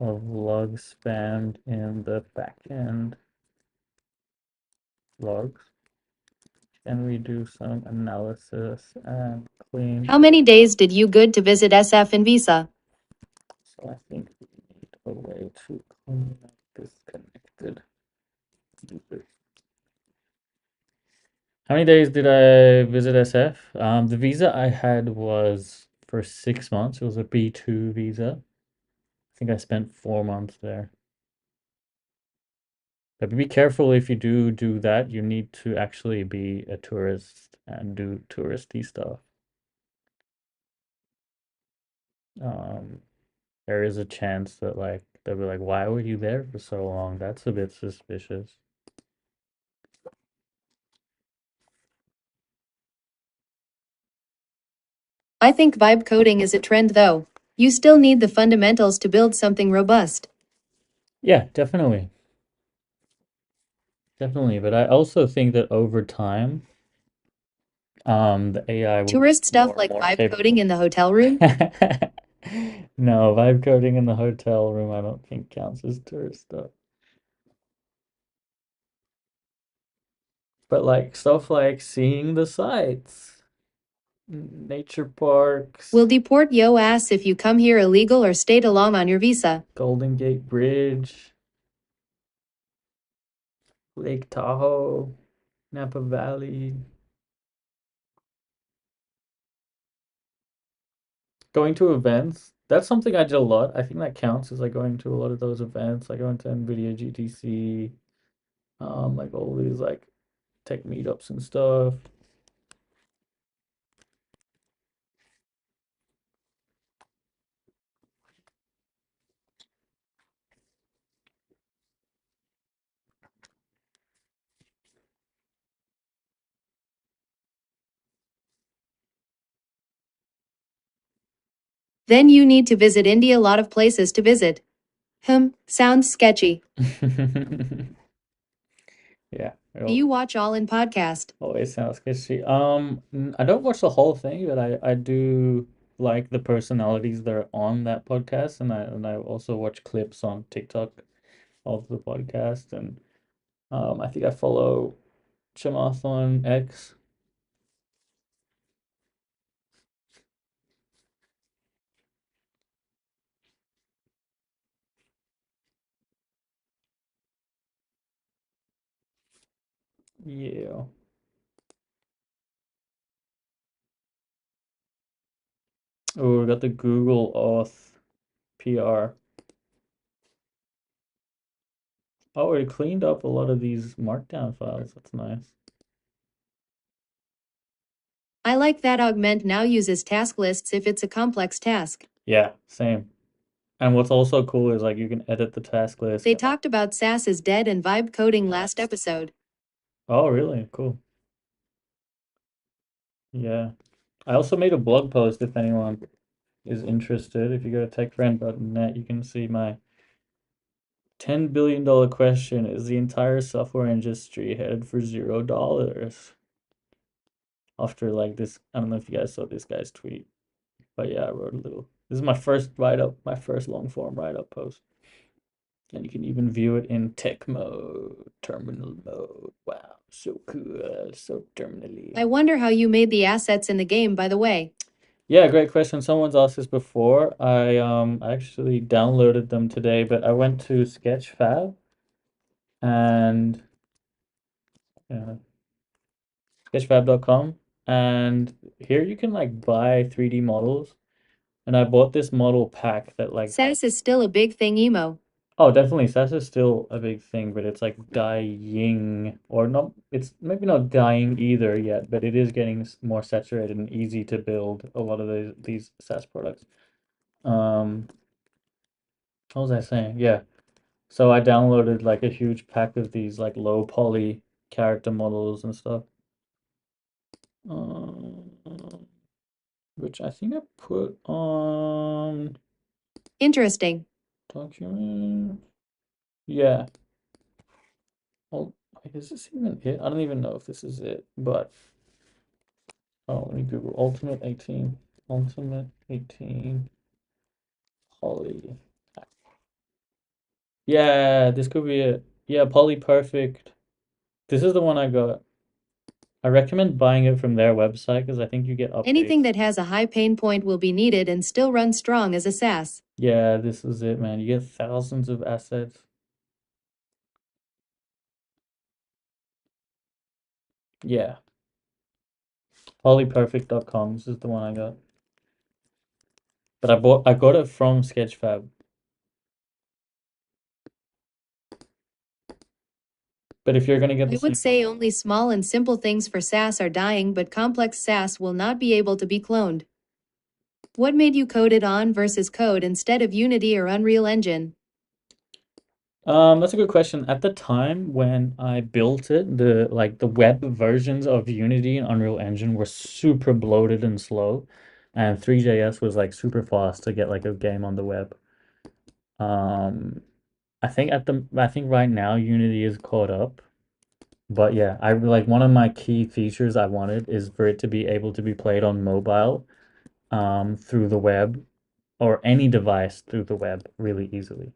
of logs spammed in the backend logs. Can we do some analysis and clean? How many days did you good to visit SF in Visa? So I think we need a way to clean up disconnected users. How many days did I visit SF? The visa I had was for 6 months. It was a B2 visa. I think I spent 4 months there. But be careful if you do that. You need to actually be a tourist and do touristy stuff. Um, there is a chance that like they'll be like, "Why were you there for so long?" That's a bit suspicious. I think vibe coding is a trend though. You still need the fundamentals to build something robust. Yeah, definitely. Definitely, but I also think that over time, the AI will Tourist get stuff more and like more vibe coding capable. in the hotel room? No, vibe coding in the hotel room, I don't think counts as tourist stuff. But like stuff like seeing the sights, nature Will parks, deport yo ass if you come here illegal or stayed along on your visa. Golden Gate Bridge, Lake Tahoe, Napa Valley. Going to events, that's something I did a lot. I think that counts as like going to a lot of those events. Like going to NVIDIA GTC, like all these like tech meetups and stuff. Then you need to visit India. A lot of places to visit. Sounds sketchy. Yeah, Do you watch All in podcast? always sounds sketchy. I don't watch the whole thing, but I do like the personalities that are on that podcast, and I also watch clips on TikTok of the podcast, and I think I follow Chamath on X. Yeah. Oh, we got the Google Auth PR. Oh, it cleaned up a lot of these markdown files. That's nice. I like that Augment now uses task lists if it's a complex task. Yeah, same. And what's also cool is like you can edit the task list. They talked about Sass is dead and vibe coding last episode. Oh, really? Cool. Yeah. I also made a blog post if anyone is interested. If you go to techfriend.net, you can see my $10 billion question: is the entire software industry headed for $0? After like this, I don't know if you guys saw this guy's tweet, but yeah, I wrote a little. This is my first write up, my first long form write up post. And you can even view it in tech mode, terminal mode. Wow, so cool, so terminally. I wonder how you made the assets in the game, by the way. Yeah, great question. Someone's asked this before. I actually downloaded them today, but I went to Sketchfab and sketchfab.com, and here you can like buy 3D models. And I bought this model pack that like Sass is still a big thing, emo. oh, definitely SAS is still a big thing, but it's like dying or not. It's maybe not dying either yet, but it is getting more saturated and easy to build a lot of these SaaS products. Um, what was I saying? Yeah. So I downloaded like a huge pack of these like low poly character models and stuff. Um, which I think I put on Interesting. document. Yeah. Well, wait, is this even it? I don't even know if this is it, but oh, let me Google Ultimate 18. Ultimate 18 Poly. Yeah, this could be it. Yeah, Poly Perfect. This is the one I got. I recommend buying it from their website because I think you get Anything updates. that has a high pain point will be needed and still run strong as a SaaS. Yeah, this is it, man. You get thousands of assets. Yeah. Polyperfect.com. This is the one I got. But I got it from Sketchfab. But if you're gonna get I the would same say only small and simple things for SaaS are dying, but complex SaaS will not be able to be cloned. What made you code it on versus code instead of Unity or Unreal Engine? That's a good question. At the time when I built it, the web versions of Unity and Unreal Engine were super bloated and slow, and three.js was like super fast to get like a game on the web. Um, I think right now Unity is caught up, but yeah, I like one of my key features I wanted is for it to be able to be played on mobile, through the web or any device through the web really easily.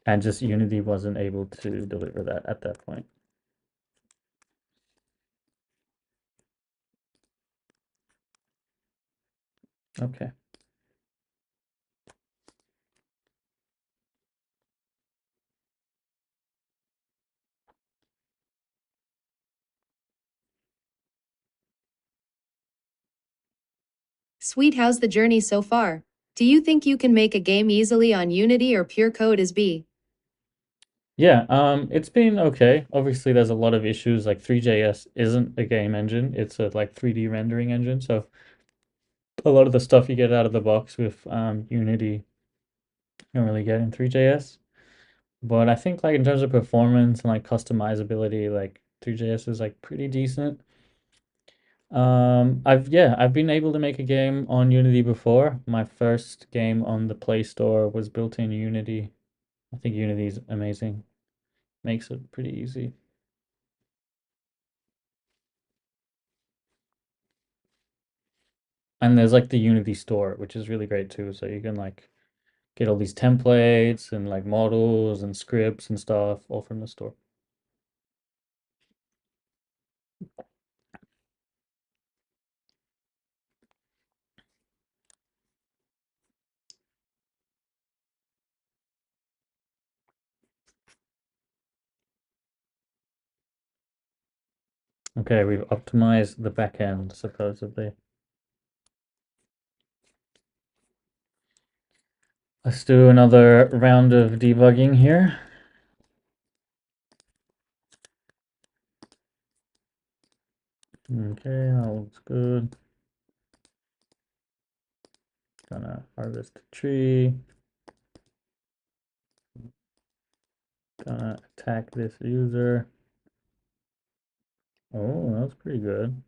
And just Unity wasn't able to deliver that at that point. Okay. Sweet, how's the journey so far? Do you think you can make a game easily on Unity or pure code is B? Yeah, it's been okay. Obviously, there's a lot of issues. Like three.js isn't a game engine; it's a like 3D rendering engine. So a lot of the stuff you get out of the box with Unity, you don't really get in three.js. But I think like in terms of performance and like customizability, like three.js is like pretty decent. I've been able to make a game on Unity before. My first game on the Play Store was built in Unity. I think Unity is amazing. Makes it pretty easy. And there's like the Unity store, which is really great too. So you can like get all these templates and like models and scripts and stuff all from the store. Okay, we've optimized the back end supposedly. Let's do another round of debugging here. Okay, that looks good. Gonna harvest a tree. Gonna attack this user. Oh, that was pretty good.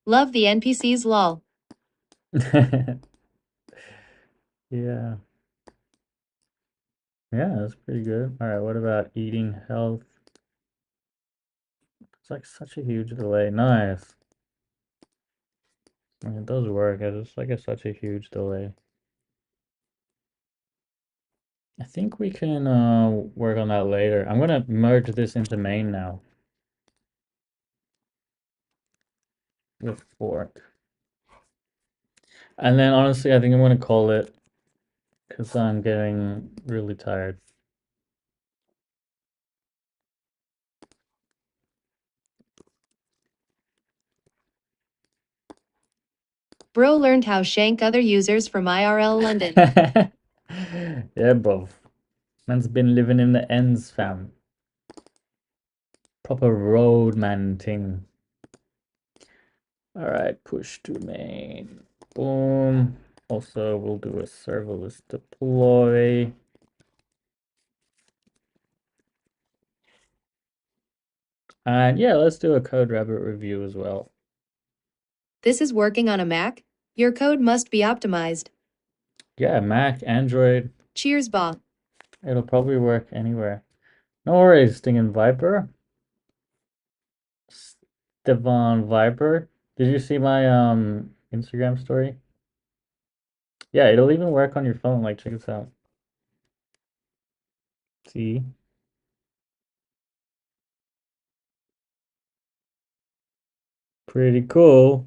Love the NPCs lol. Yeah. Yeah, that's pretty good. All right, what about eating health? It's like such a huge delay. Nice. I mean, it does work. It's just like such a huge delay. I think we can work on that later. I'm gonna merge this into main now with fork. And then honestly, I think I'm gonna call it because I'm getting really tired. Bro learned how shank other users from IRL London. Yeah, bro. Man's been living in the ends, fam. Proper road man thing. Alright, push to main. Boom. Also, we'll do a serverless deploy. And yeah, let's do a code rabbit review as well. This is working on a Mac? Your code must be optimized. Yeah, Mac, Android. Cheers, Bob. It'll probably work anywhere. No worries, Stinging Viper. Stevan Viper. Did you see my Instagram story? Yeah, it'll even work on your phone. Like, check this out. See? Pretty cool.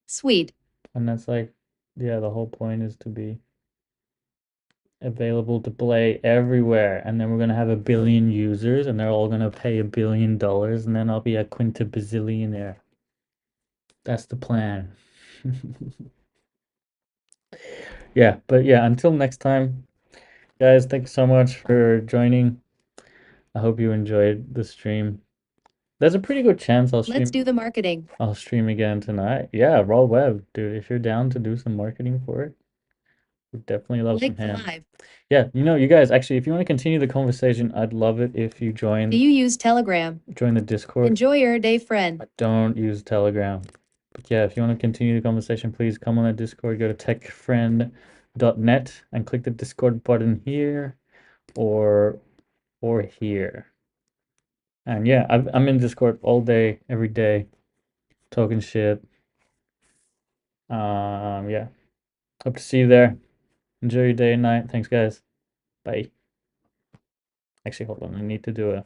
Sweet. And that's like, yeah, the whole point is to be available to play everywhere. And then we're gonna have 1 billion users and they're all gonna pay $1 billion and then I'll be a quinta-bazillionaire. That's the plan. Yeah, but yeah, until next time, guys, thanks so much for joining. I hope you enjoyed the stream. There's a pretty good chance Let's do the marketing. I'll stream again tonight. Yeah, raw web, dude. If you're down to do some marketing for it, we'd definitely love some Like the hands. live. Yeah, you guys, actually, if you want to continue the conversation, I'd love it if you Do join you use Telegram? the Discord. Enjoy your day, friend. I don't use Telegram. But yeah, if you want to continue the conversation, please come on the Discord. Go to techfriend.net and click the Discord button here or here. And yeah, I'm in Discord all day, every day, talking shit. Yeah. Hope to see you there. Enjoy your day and night. Thanks, guys. Bye. Actually, hold on. I need to do a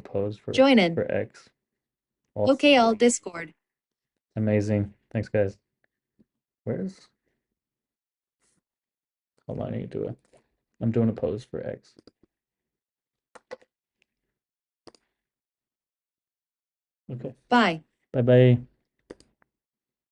pose for Join in. X. Awesome. Okay, all Discord. Amazing. Thanks, guys. Where's? Hold on. I need to do I'm doing a pose for X. Okay. Bye. Bye bye.